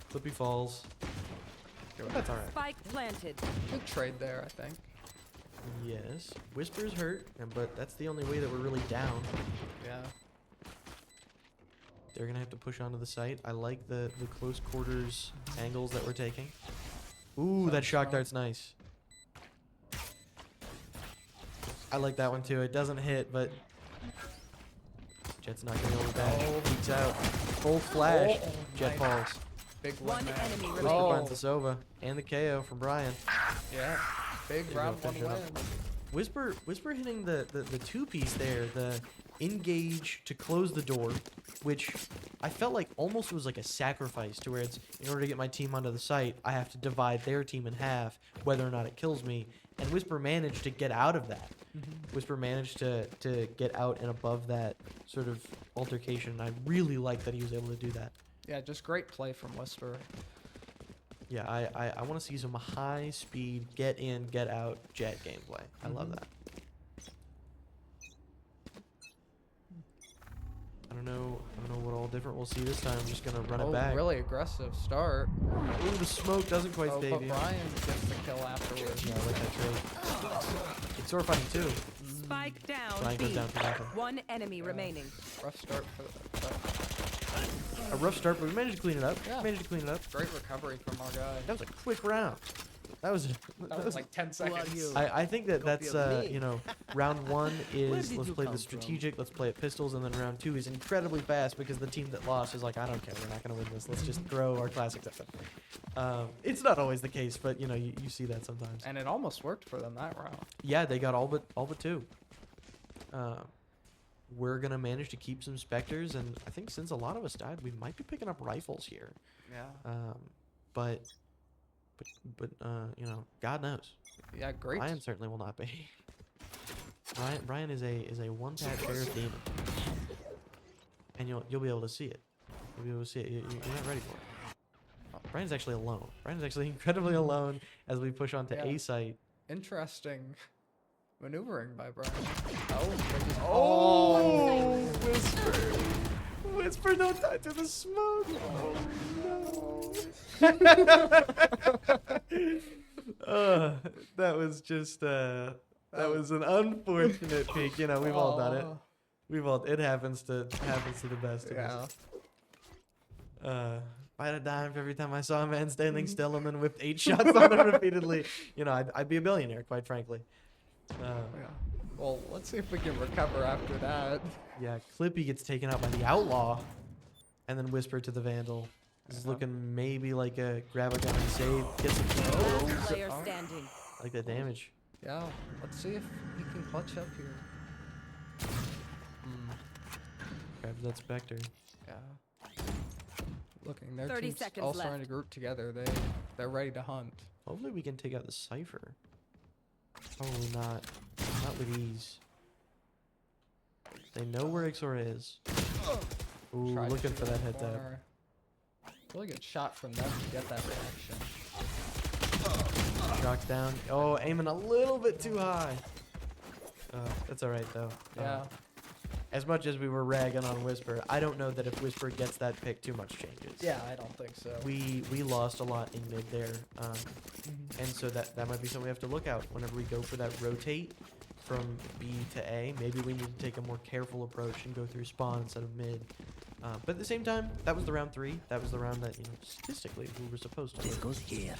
Flippy falls. But that's alright. Spike planted. Good trade there, I think. Yes. Whisper's hurt, but that's the only way that we're really down. Yeah. They're gonna have to push onto the site. I like the close quarters angles that we're taking. Ooh, that shock dart's nice. I like that one too. It doesn't hit, but Jet's not gonna go back. Peeks out. Full flash. Oh, Jet nice. falls. Big One one man. enemy Whisper remaining. finds the Sova and the KO from Brian. Yeah. Big There you round go, one finish it win. up. Whisper hitting the two-piece there, the engage to close the door, which I felt like almost was like a sacrifice to where it's, in order to get my team onto the site, I have to divide their team in half, whether or not it kills me. And Whisper managed to get out of that. Whisper managed to get out and above that sort of altercation. And I really like that he was able to do that. Yeah, just great play from Whisper. Yeah, I want to see some high speed, get in, get out Jet gameplay. I love that. I don't know what all different we'll see this time. I'm just gonna run it back. Really aggressive start. Ooh, the smoke doesn't quite Oh, save but you. Brian gets the kill afterwards. Yeah, I like that trade. It's sword fighting too. Spike down. Brian goes B. down for nothing. One enemy remaining. Rough start for but A rough start, but we managed to clean it up. Yeah. Managed to clean it up. great recovery from our guy. That was a quick round. That was That was like 10 seconds. you? I think that's you know, round one is did let's you play come the from? strategic, let's play at pistols, and then round two is incredibly fast because the team that lost is like, I don't care, we're not gonna win this. Let's just throw our classics at them. It's not always the case, but you know, you see that sometimes. And it almost worked for them that round. Yeah, they got all but two. We're gonna manage to keep some specters, and I think since a lot of us died, we might be picking up rifles here. Yeah. But you know, God knows. Yeah, great. Brian certainly will not be. Brian is a one-tap sheriff demon, and you'll be able to see it. You'll be able to see it. You're not ready for it. Brian's actually alone. Brian's actually incredibly alone as we push onto Yeah. A site. Interesting maneuvering by Brian. Whisper! Whisper, don't die to the smoke! Oh, no! That was just that was an unfortunate peak. You know, we've all done it. It happens to the best of us. Yeah. If I had a dime for every time I saw a man standing still and then whipped 8 shots on him repeatedly, you know, I'd be a billionaire, quite frankly. Yeah. Well, let's see if we can recover after that. Yeah, Clippy gets taken out by the Outlaw, and then Whisper to the Vandal. This is looking maybe like a grab a gun and save. Get some Last player standing. I like that damage. Yeah. Let's see if he can clutch up here. Grabs that Spectre. Yeah. Looking, their 30 team's seconds all starting left. to group together. They're ready to hunt. Hopefully we can take out the Cypher. Probably not. Not with ease. They know where Ixor is. Ooh, Try to looking shoot for in that the head tap. corner. Really good shot from them to get that reaction. Shock down. Oh, aiming a little bit too high. That's alright though. Yeah. As much as we were ragging on Whisper, I don't know that if Whisper gets that pick, too much changes. Yeah, I don't think so. We lost a lot in mid there, and so that might be something we have to look out whenever we go for that rotate from B to A. Maybe we need to take a more careful approach and go through spawn instead of mid. But at the same time, that was the round 3. That was the round that, you know, statistically we were supposed to This win. goes here.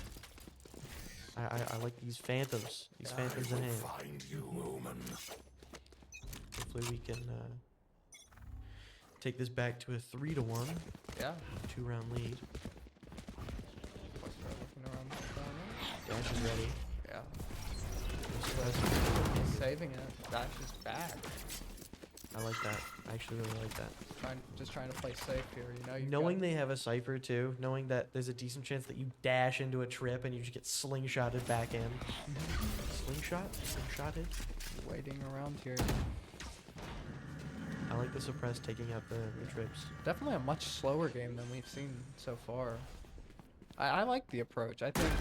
I like these phantoms. These phantoms in hand. Find you, woman. Hopefully we can take this back to a 3-1, Yeah. 2-round lead. Let's start looking around the corner. Dash is ready. Yeah. No stress. Saving it. Dash is back. I like that. I actually really like that. Just trying to play safe here. You know, you've Knowing got- they have a Cypher too, knowing that there's a decent chance that you dash into a trip and you just get slingshotted back in. Slingshotted? waiting around here. I like the suppress taking out the trips. Definitely a much slower game than we've seen so far. I like the approach. I think I think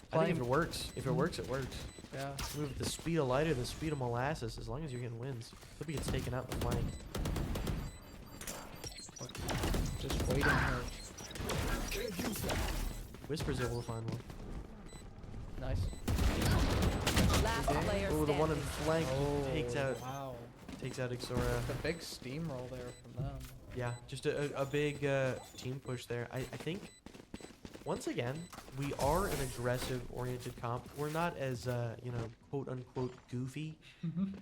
if playing- it works, it works. yeah. Move at the speed of light or the speed of molasses, as long as you're getting wins. Clippy gets taken out in the flank. Just waiting here. Whisper's able to find one. Nice. Last player Oh, the one in standing. flank takes out Wow. Ixora. The big steamroll there from them. Yeah, just a big team push there. I think, once again, we are an aggressive-oriented comp. We're not as, quote-unquote goofy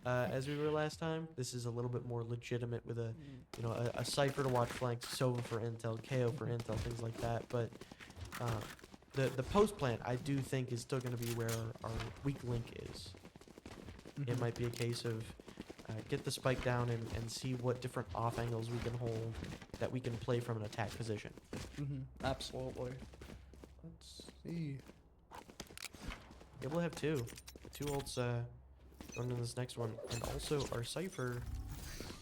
as we were last time. This is a little bit more legitimate with a Cypher to watch flanks, Sova for intel, KO for intel, things like that. But the post plant, I do think, is still going to be where our weak link is. It might be a case of get the spike down and see what different off angles we can hold that we can play from an attack position. Absolutely. Let's see. Yeah, we'll have two. Two ults going in this next one. And also our Cypher,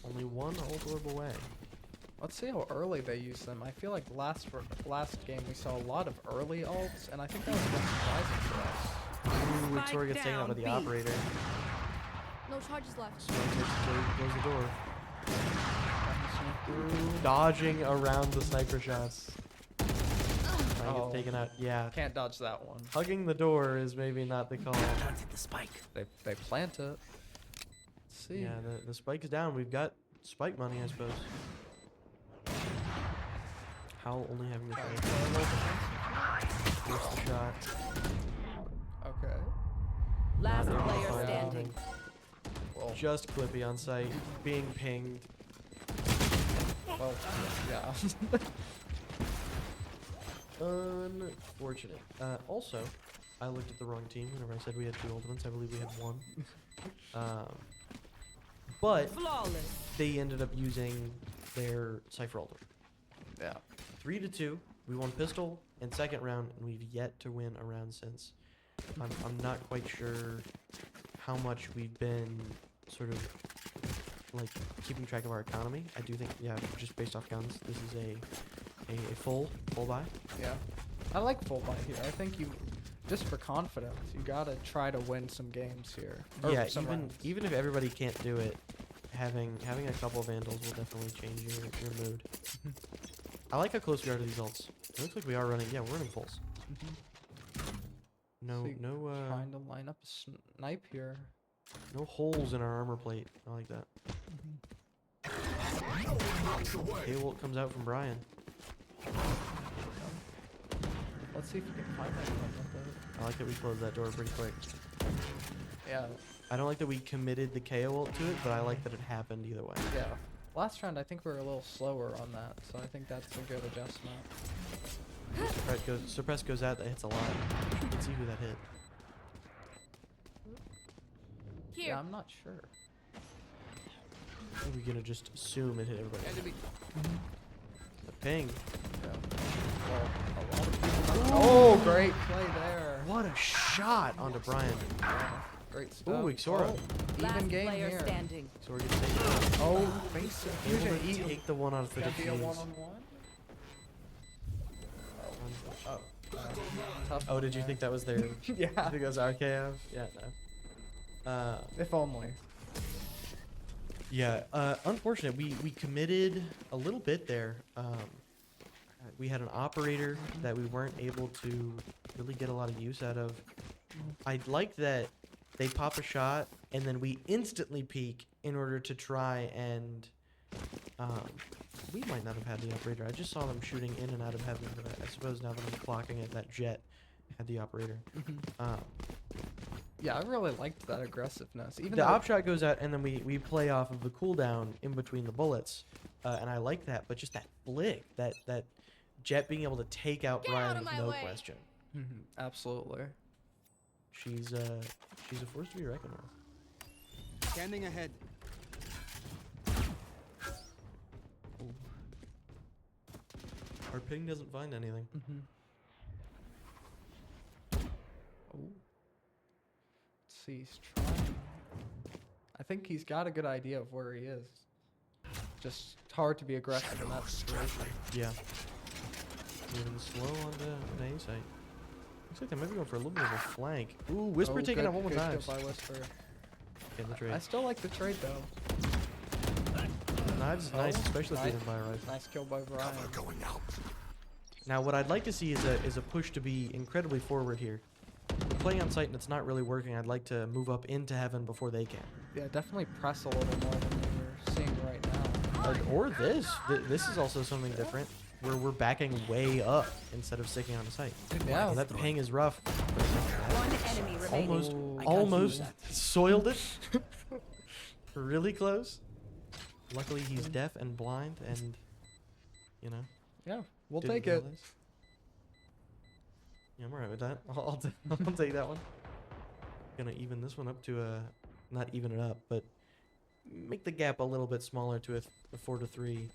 only one ult orb away. Let's see how early they use them. I feel like last game we saw a lot of early ults, and I think that was a bit surprising for us. Ooh, Spike Ixora gets taken out by the down B. operator. No charges left. So it takes until he close the door. Dodging around the sniper shots. Trying to Oh. get taken out. Yeah. Can't dodge that one. Hugging the door is maybe not the call. Planted the spike. They plant it. Let's see. Yeah, the spike is down. We've got spike money, I suppose. Howl only having the shot. Here's the shot. Okay. Last Not able to player find standing. anything. Well, Just Clippy on site, being pinged. well, yeah. Unfortunate. Also, I looked at the wrong team whenever I said we had two ultimates. I believe we had one. But Flawless. they ended up using their Cypher ultimate. Yeah. 3-2. We won pistol in second round, and we've yet to win a round since. I'm not quite sure how much we've been sort of like keeping track of our economy. I do think, yeah, just based off guns, this is a full buy. Yeah. I like full buy here. I think you, just for confidence, you gotta try to win some games here. Or Yeah, some rounds. even if everybody can't do it, having a couple of vandals will definitely change your mood. I like how close we are to these ults. It looks like we are running. Yeah, we're running fulls. No, So no, trying to line up a snipe here. no holes in our armor plate. I like that. K-Volt comes out from Brian. Let's see if you can find anyone with it. I like that we closed that door pretty quick. Yeah. I don't like that we committed the KO ult to it, but I like that it happened either way. Yeah. Last round, I think we were a little slower on that, so I think that's a good adjustment. Suppress goes out, that hits a lot. You can see who that hit. Here. Yeah, I'm not sure. I think we're gonna just assume it hit everybody. Enemy. The ping. Yeah. Well, a lot of people. Oh, great play there. What a shot onto Brian. Great stuff. Ooh, Ixora. Last Even game player here. standing. So we're gonna take, Oh, face able infusion. to take the one out of the Gonna be a defuse. one-on-one. Oh, tough. Oh, one did you there. think that was their? I Yeah. think that was RKF. Yeah, no. If only. Yeah. Unfortunate. We committed a little bit there. We had an operator that we weren't able to really get a lot of use out of. I liked that they pop a shot and then we instantly peek in order to try and. We might not have had the operator. I just saw them shooting in and out of heaven, but I suppose now that I'm clocking it, that jet had the operator. Yeah, I really liked that aggressiveness. Even The though op shot goes out, and then we play off of the cooldown in between the bullets, and I like that. But just that flick, that jet being able to take out Get Brian out of with my no way. question. absolutely. She's a force to be reckoned with. Scanning ahead. Our ping doesn't find anything. Oh. Let's see, he's trying. I think he's got a good idea of where he is. Just hard to be aggressive in that situation. Yeah. Moving slow on the A site. Looks like they might be going for a little bit of a flank. Ooh, Whisper Oh, taking good- out one more good time. kill by Whisper. Getting the trade. I still like the trade though. Knives is nice, Oh, especially if nice. beaten by a rifle. Nice kill by Brian. Now, what I'd like to see is a push to be incredibly forward here. We're playing on site and it's not really working. I'd like to move up into heaven before they can. Yeah, definitely press a little more than we're seeing right now. Or this. This is also something different, where we're backing way up instead of sticking on the site. Yeah. Oh, that ping is rough. One enemy remaining. Almost, Ooh. almost soiled it. Really close. Luckily, he's deaf and blind, and you know. Yeah, we'll didn't take it. realize. Yeah, I'm alright with that. I'll take that one. Gonna even this one up to a, not even it up, but make the gap a little bit smaller to a 4-3.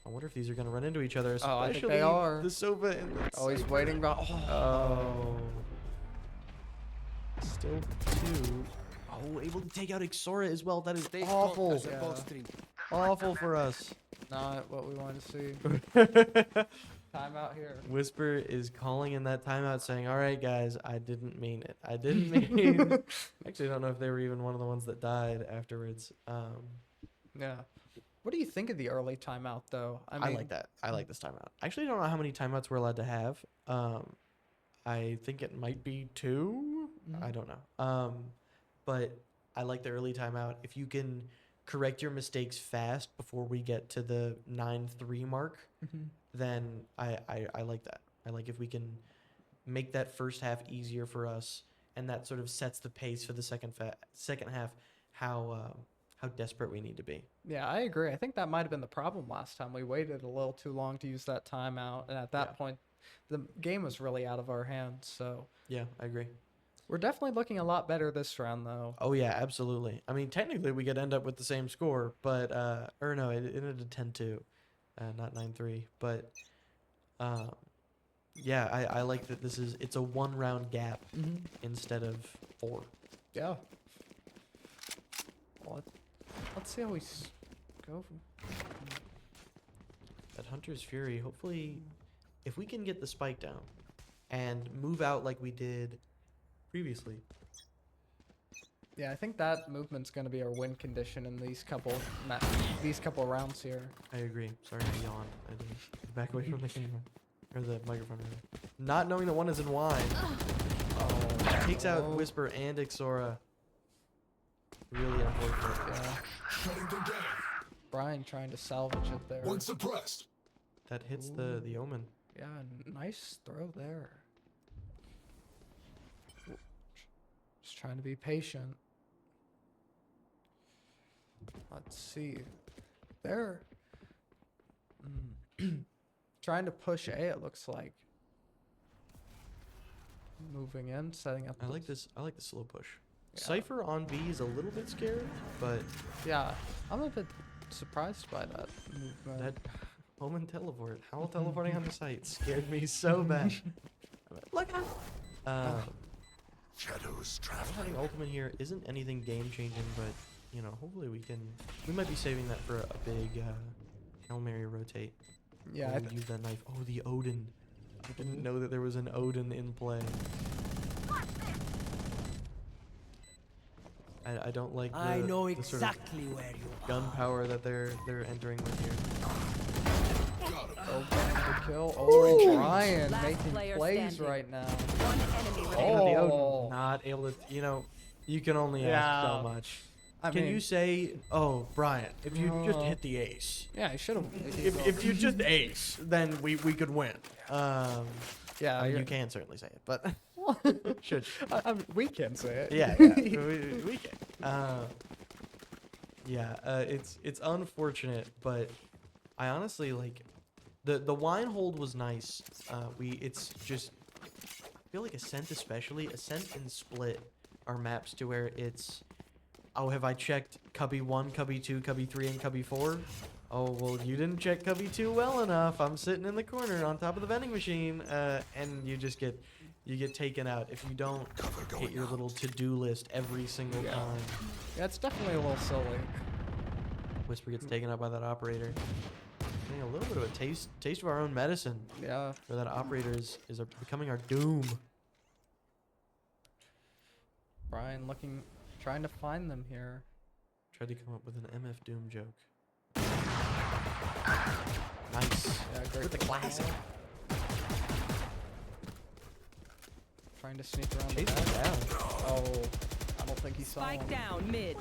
I wonder if these are gonna run into each other. Oh, I think Especially they are. the Sova and the Oh, he's Cypher. waiting. Oh. Still 2. Oh, able to take out Ixora as well. That is awful. Yeah. Awful for us. Not what we want to see. Timeout here. Whisper is calling in that timeout saying, all right, guys, I didn't mean it. I didn't mean Actually, I don't know if they were even one of the ones that died afterwards. Yeah. What do you think of the early timeout, though? I like that. I like this timeout. I actually don't know how many timeouts we're allowed to have. I think it might be 2. I don't know. But I like the early timeout. If you can correct your mistakes fast before we get to the 9-3 mark, then I like that. I like if we can make that first half easier for us, and that sort of sets the pace for the second half. How desperate we need to be. Yeah, I agree. I think that might have been the problem last time. We waited a little too long to use that timeout, and at that point, the game was really out of our hands. So Yeah, I agree. we're definitely looking a lot better this round, though. Oh yeah, absolutely. I mean, technically we could end up with the same score, but or no, it ended at 10-2, not 9-3. But yeah, I like that it's a 1 round gap instead of 4. Yeah. Well, let's see how we go. That Hunter's Fury, hopefully, if we can get the spike down and move out like we did previously. Yeah, I think that movement's going to be our win condition in these couple rounds here. I agree. Sorry, I yawned. I didn't back away from the camera. Or the microphone, rather. Not knowing that one is in wine. Oh, takes out Whisper and Ixora. Really unfortunate. Yeah. Brian trying to salvage it there. One suppressed. That hits the omen. Yeah, nice throw there. Just trying to be patient. Let's see. There. Trying to push A, it looks like. Moving in, setting up. I like this slow push. Yeah. Cypher on B is a little bit scary, but Yeah, I'm a bit surprised by that movement. that omen teleport, Howl teleporting on the site scared me so bad. Look out! Shadows Having traveling. ultimate here isn't anything game changing, but you know, hopefully we might be saving that for a big Hail Mary rotate. Yeah, We'll use that knife. Oh, the Odin. I didn't know that there was an Odin in play. I don't like the, I know the sort of exactly where you are. gunpowder that they're entering with here. Oh, the kill. Oh, Brian Last making player plays standing. right now. One enemy Taking remaining. out the Oh. Odin, not able to, you know, you can only ask so Yeah. much. I Can mean, you say, oh, Brian, if you just No. hit the ace, Yeah, I should have. if you just ace, then we could win. Yeah, You can certainly say it, but should you? we can say it. Yeah, we can. It's unfortunate, but I honestly like the wine hold was nice. It's just I feel like Ascent and Split are maps to where it's have I checked Cubby 1, Cubby 2, Cubby 3, and Cubby 4? Oh, well, you didn't check Cubby 2 well enough. I'm sitting in the corner on top of the vending machine, and you just get taken out if you don't hit your little to-do list every single time. Yeah, it's definitely a little silly. Whisper gets taken out by that operator. Getting a little bit of a taste of our own medicine. Yeah. Where that operator is becoming our doom. Brian trying to find them here. Tried to come up with an MF Doom joke. Nice. Yeah, great. With the classic. trying to sneak around the Chasing back. down. Oh, I don't think he saw Spike him. down mid.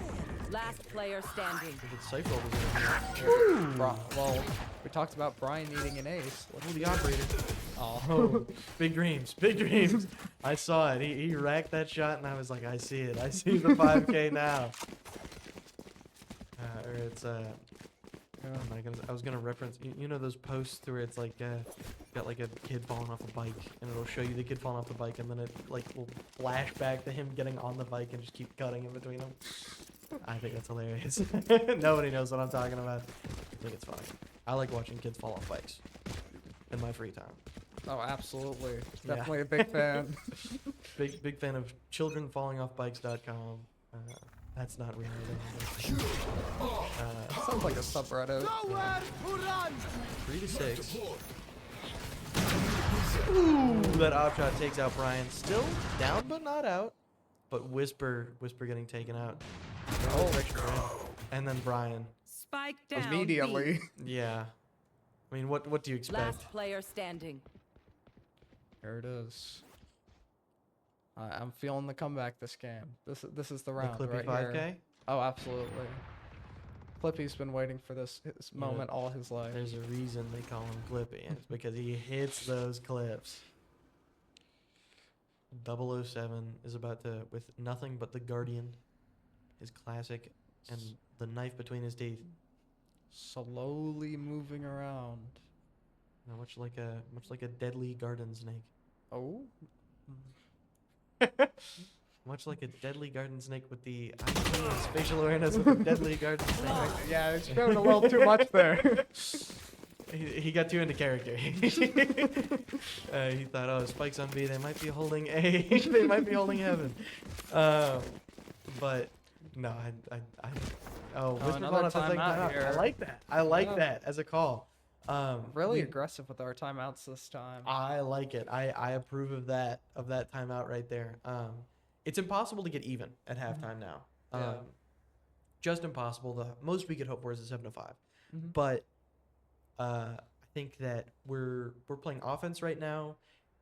Last player standing. If it's Cypher was in here. Well, we talked about Brian needing an ace. Oh, the operator. Oh, Big dreams, big dreams. I saw it. He racked that shot, and I was like, I see it. I see the 5K now. Or it's I was gonna reference. You know those posts where it's like got like a kid falling off a bike, and it'll show you the kid falling off the bike, and then it like will flash back to him getting on the bike and just keep cutting in between them. I think that's hilarious. Nobody knows what I'm talking about. I think it's funny. I like watching kids fall off bikes in my free time. oh, absolutely. Yeah. Definitely a big fan. Big fan of childrenfallingoffbikes.com. That's not reality. Sounds like a subreddit. 3 to 6. Ooh, that op shot takes out Brian. Still down but not out. But Whisper getting taken out. Oh, and then Brian. Spike down. Immediately. B. Yeah. I mean, what do you expect? Last player standing. Here it is. I'm feeling the comeback this game. This is the The round Clippy right 5K? here. Oh, absolutely. Clippy's been waiting for this know, moment all his life. There's a reason they call him Clippy. And it's because he hits those clips. 007 is about to, with nothing but the Guardian, his classic, and the knife between his teeth. Slowly moving around. Much like a deadly garden snake. Oh, Much like a deadly garden snake with the IQ and spatial awareness of a deadly garden snake. yeah, it's showing a little too much there. He got too into character. He thought, oh, spikes on B, they might be holding A, they might be holding heaven. But no, Whisper another falling off the thing. timeout I here. like that. I like Yeah. that as a call. Really we- aggressive with our timeouts this time. I like it. I approve of that timeout right there. It's impossible to get even at halftime now. Yeah. Just impossible. The most we could hope for is a 7-5. Mhm. But I think that we're playing offense right now,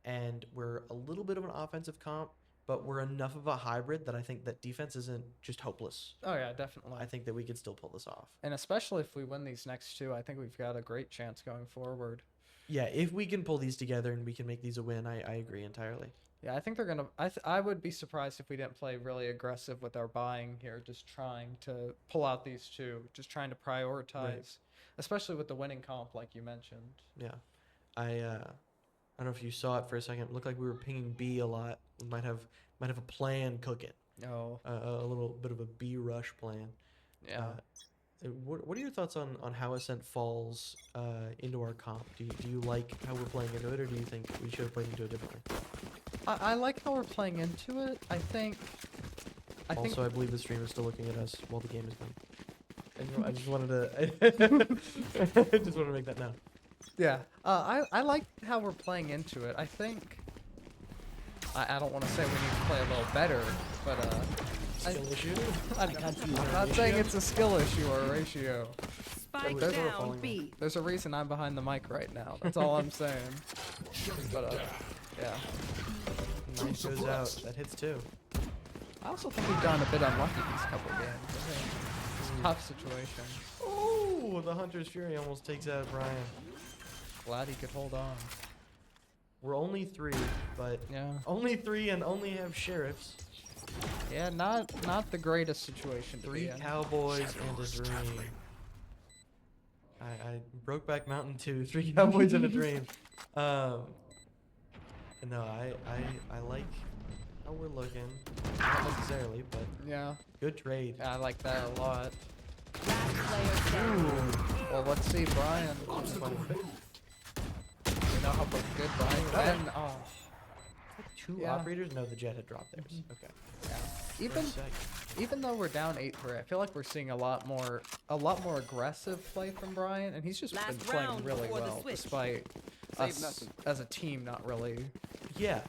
and we're a little bit of an offensive comp, but we're enough of a hybrid that I think that defense isn't just hopeless. Oh yeah, definitely. I think that we could still pull this off. And especially if we win these next two, I think we've got a great chance going forward. Yeah, if we can pull these together and we can make these a win, I agree entirely. Yeah, I think they're gonna. I would be surprised if we didn't play really aggressive with our buying here, just trying to pull out these two, just trying to prioritize, especially with the winning comp, like you mentioned. Yeah, I don't know if you saw it for a second. It looked like we were pinging B a lot. We might have a plan cooking. Oh, A little bit of a B rush plan. yeah. What are your thoughts on how Ascent falls into our comp? Do you like how we're playing into it, or do you think we should have played into it differently? I like how we're playing into it. I think. Also, I believe the streamer is still looking at us while the game is playing. I just wanted to just wanted to make that known. Yeah. I like how we're playing into it. I think. I don't want to say we need to play a little better, but Skill issue. I'm not saying it's a skill issue or a ratio. Spike There's a down B. There's a reason I'm behind the mic right now. That's all I'm saying. But yeah. Nice goes out. That hits too. I also think we've gotten a bit unlucky these couple games. I think it's tough situations. Oh, the Hunter's Fury almost takes out Brian. Glad he could hold on. We're only 3, but Yeah. only 3 and only have sheriffs. Yeah, not the greatest situation to 3 be in. cowboys and a dream. I broke back Mountain 2, 3 cowboys and a dream. No, I like how we're looking. Not necessarily, but Yeah. good trade. Yeah, I like that a lot. Last player standing. Well, let's see, Brian. You know how good Brian can. Oh, 2 Yeah. operators? No, the Jet had dropped theirs. Okay. yeah. For a Even sec. even though we're down 8-3, I feel like we're seeing a lot more aggressive play from Brian, and he's just been Last playing round really before the well, switch. despite us as a team not really. Yeah.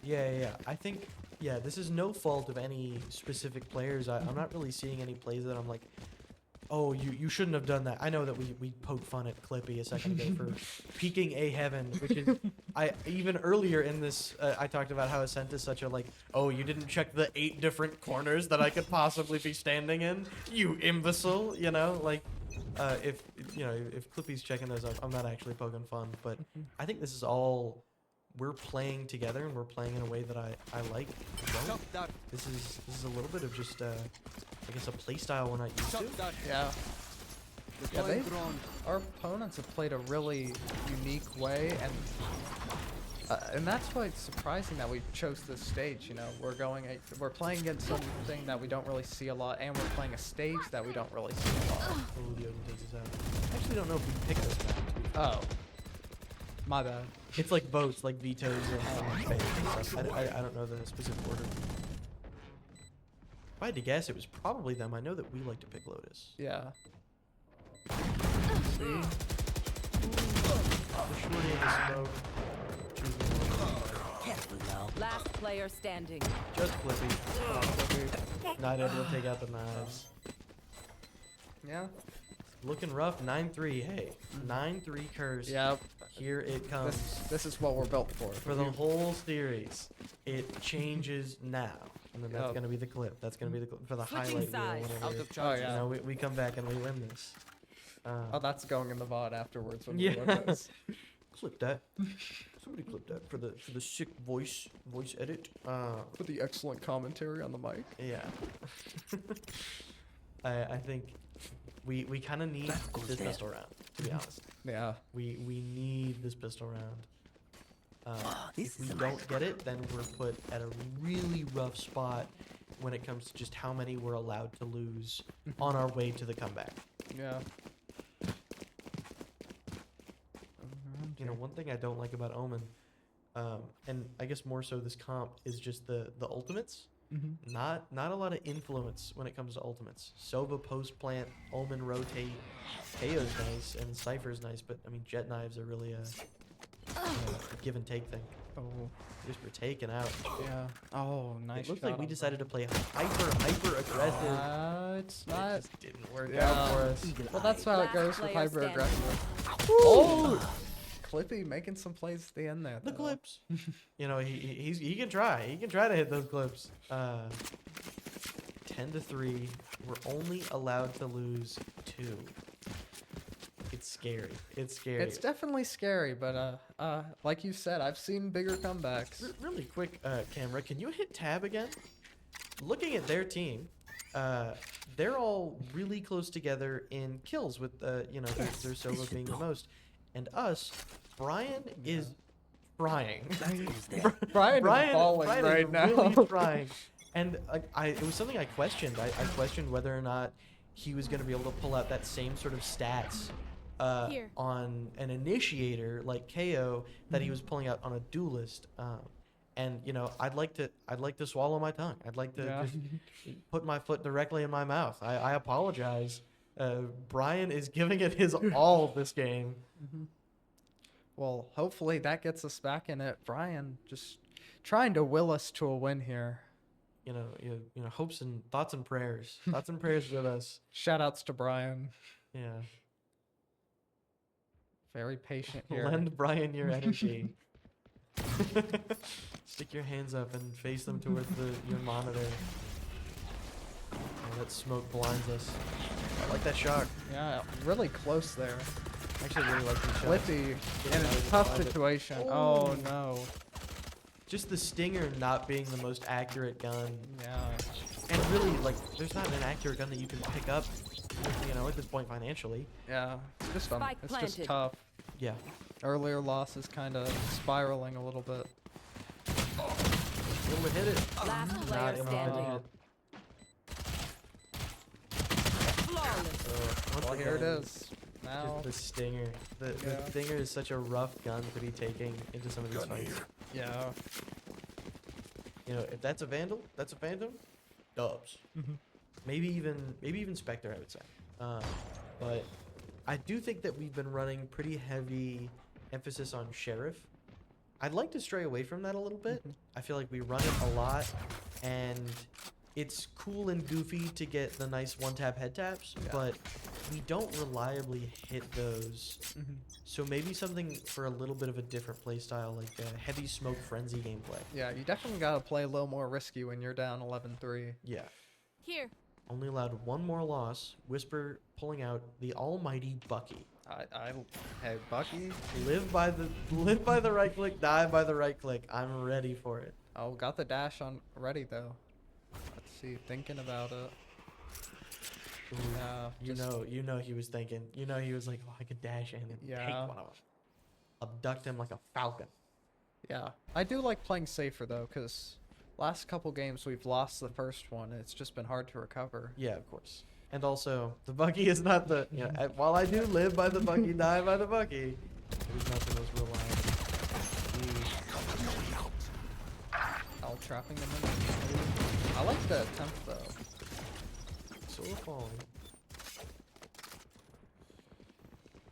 I think, this is no fault of any specific players. I'm not really seeing any plays that I'm like, Oh, you shouldn't have done that. I know that we poked fun at Clippy a second ago for peeking A heaven, which is I even earlier in this I talked about how Ascent is such a like, oh, you didn't check the 8 different corners that I could possibly be standing in, you imbecile, you know, like if you know if Clippy's checking those up, I'm not actually poking fun, but I think this is all we're playing together and we're playing in a way that I like. Top that. This is a little bit of just I guess a play style we're not used Top to. that. Yeah. Yeah, Deploying they- drone. Our opponents have played a really unique way, and that's why it's surprising that we chose this stage. You know, we're playing against something that we don't really see a lot, and we're playing a stage that we don't really see a lot. Oh, the Odin takes us out. I actually don't know if we picked this map. To be fair. Oh, my bad. It's like votes, like vetoes and faves and stuff. I don't know the specific order. If I had to guess, it was probably them. I know that we like to pick Lotus. Yeah. See? The short end is smoke. Careful now. Last player standing. Just Flippy. Not able to take out the knives. Yeah. Looking rough. 9-3. Hey, 9-3 curse. Yep. Here it comes. This is what we're built for. For the whole series, it changes now. And then that's Yep. going to be the clip. That's going to be the clip for the Switching highlight reel. sides. Whenever, Out of Oh, charges. yeah. you know, we come back and we win this. Oh, that's going in the VOD afterwards when Yeah. we look this. Clip that. Somebody clip that for the sick voice edit. For the excellent commentary on the mic. Yeah. I think we kind of need That goes this there. pistol round, to be honest. Yeah. We need this pistol round. This If we is a don't get it, then we're put at a really rough spot when it comes to just how many we're allowed to lose on our way to the comeback. Yeah. You know, one thing I don't like about Omen, and I guess more so this comp, is just the ultimates. Mm-hmm. Not a lot of influence when it comes to ultimates. Sova post plant, Omen rotate, KO's nice, and Cypher's nice, but I mean Jet Knives are really a give and take thing. Oh. Just we're taken out. Yeah. Oh, nice. It looks shot like we on decided to play hyper aggressive. It's It not. just didn't work Yeah. out for us. Eagle Well, that's eye. how it Last goes with player hyper standing. aggressive. Oh, Clippy making some plays at the end there. The though. clips. You know, he can try. He can try to hit those clips. 10-3. We're only allowed to lose 2. It's scary. It's scary. It's definitely scary, but like you said, I've seen bigger comebacks. Really quick, camera, can you hit tab again? Looking at their team, they're all really close together in kills with, you know, their solo being the most. And us, Brian is frying. That goes there. Brian is falling Brian right is now. really frying. And it was something I questioned. I questioned whether or not he was going to be able to pull out that same sort of stats Here. on an initiator like KO that he was pulling out on a duelist. And you know, I'd like to swallow my tongue. I'd like to Yeah. just put my foot directly in my mouth. I apologize. Brian is giving it his all this game. Well, hopefully that gets us back in it. Brian just trying to will us to a win here. You know, hopes and thoughts and prayers. Thoughts and prayers with us. Shout outs to Brian. Yeah. Very patient here. Lend Brian your energy. Stick your hands up and face them towards your monitor. Oh, that smoke blinds us. I like that shot. Yeah, really close there. I actually really like these shots. Flippy Getting in out a of the tough pocket. situation. Oh. Oh no. Just the stinger not being the most accurate gun. Yeah. And really, like, there's not an accurate gun that you can pick up, you know, at this point financially. Yeah. It's just Spike it's just planted. tough. Yeah. Earlier loss is kind of spiraling a little bit. Able to hit it. Last Not player able to standing. hit it. Flawless. Once Well, here it again, is. Now. Just the stinger. The Yeah. stinger is such a rough gun to be taking into some of these fights. Yeah. You know, if that's a Vandal, that's a Phantom, dubs. Mhm. Maybe even Spectre, I would say. But I do think that we've been running pretty heavy emphasis on Sheriff. I'd like to stray away from that a little bit. I feel like we run it a lot, and it's cool and goofy to get the nice one-tap head taps, Yeah. but we don't reliably hit those. So maybe something for a little bit of a different play style, like a heavy smoke frenzy gameplay. Yeah, you definitely gotta play a little more risky when you're down 11-3. Yeah. Here. Only allowed one more loss. Whisper pulling out the almighty Bucky. Hey, Bucky. Live by the right click, die by the right click. I'm ready for it. Oh, got the dash on ready though. Let's see, thinking about it. Ooh, Yeah, you know he was thinking. You know he was like, oh, I could dash in and take Yeah. one of them. Abduct him like a falcon. yeah. I do like playing safer though, cause last couple games we've lost the first one. It's just been hard to recover. Yeah, of course. And also, the Bucky is not the. You know, while I do live by the Bucky, die by the Bucky, it is not the most reliable. All trapping them in. I like the attempt though. So we're falling.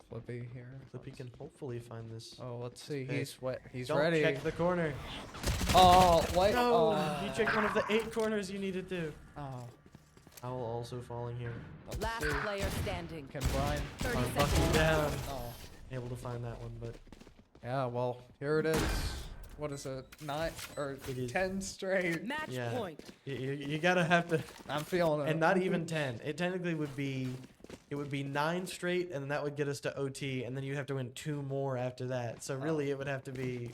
Flippy here. Flippy can hopefully find this. Oh, let's see. pick. He's wet. He's Don't ready. check the corner. Oh, what? No, Oh. you checked one of the 8 corners you needed to. Oh. Owl also falling here. Let's Last see. player standing. Can Brian? 30 Our seconds. Bucky down. Oh. Able to find that one, but Yeah. Well, here it is. What is it? 9 or It is- 10 straight. Match Yeah. point. you gotta have to. I'm feeling it. And not even 10. It technically would be. It would be 9 straight, and that would get us to OT, and then you have to win 2 more after that. So really, it would have to be,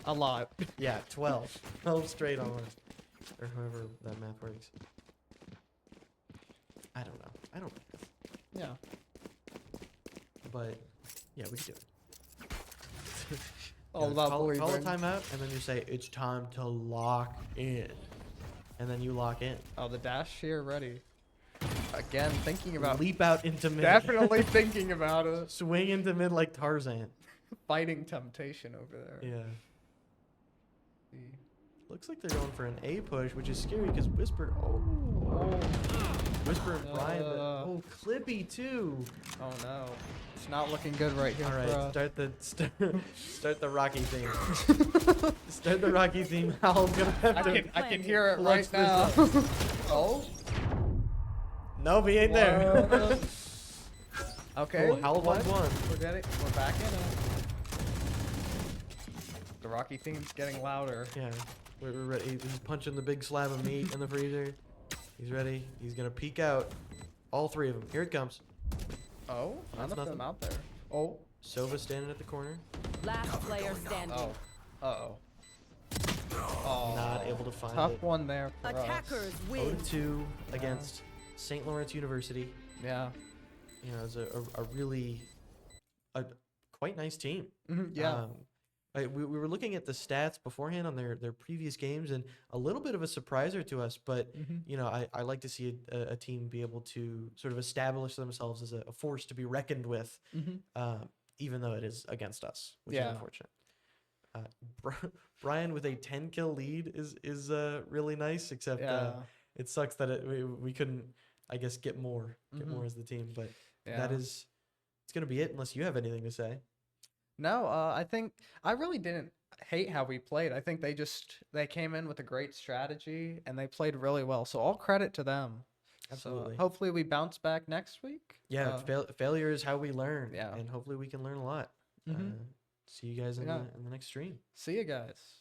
a lot. yeah, 12. 12 straight almost, or however that math works. I don't know. I don't know. Yeah. But yeah, we can do it. All Yeah, about call a believing. timeout, and then you say it's time to lock in, and then you lock in. Oh, the dash here ready. Again, thinking about. Leap out into mid. Definitely thinking about it. Swing into mid like Tarzan. Fighting temptation over there. Yeah. See. Looks like they're going for an A push, which is scary because Whisper. Oh. Whisper and Brian. Oh, Clippy too. Oh no, it's not looking good right here. All for right, us. start the Rocky theme. Start the Rocky theme. Howl's gonna have to. I can hear it clutch right now. this Oh. Nope, he ain't there. Okay. Oh, Howl won what? one. We're back in it. The Rocky theme's getting louder. Yeah, we're ready. He's punching the big slab of meat in the freezer. He's ready. He's gonna peek out. All 3 of them. Here it comes. Oh, none That's of them nothing. out there. Oh. Sova standing at the corner. Last player standing. Oh. Uh-oh. Oh. Not able to find Tough it. one there for Attackers us. win. 0-2 against St. Lawrence University. Yeah. You know, it's a really quite nice team. Yeah. We were looking at the stats beforehand on their previous games, and a little bit of a surpriser to us. But you know, I like to see a team be able to sort of establish themselves as a force to be reckoned with, even though it is against us, which is Yeah. unfortunate. Brian with a 10 kill lead is really nice, except Yeah. it sucks that we couldn't, I guess, get more as the team. But that Yeah. is, it's gonna be it unless you have anything to say. No, I think I really didn't hate how we played. I think they came in with a great strategy and they played really well. So all credit to them. Absolutely. So hopefully we bounce back next week. Yeah, failure is how we learn. Yeah. And hopefully we can learn a lot. Mhm. See you guys in Yeah. the next stream. See you guys.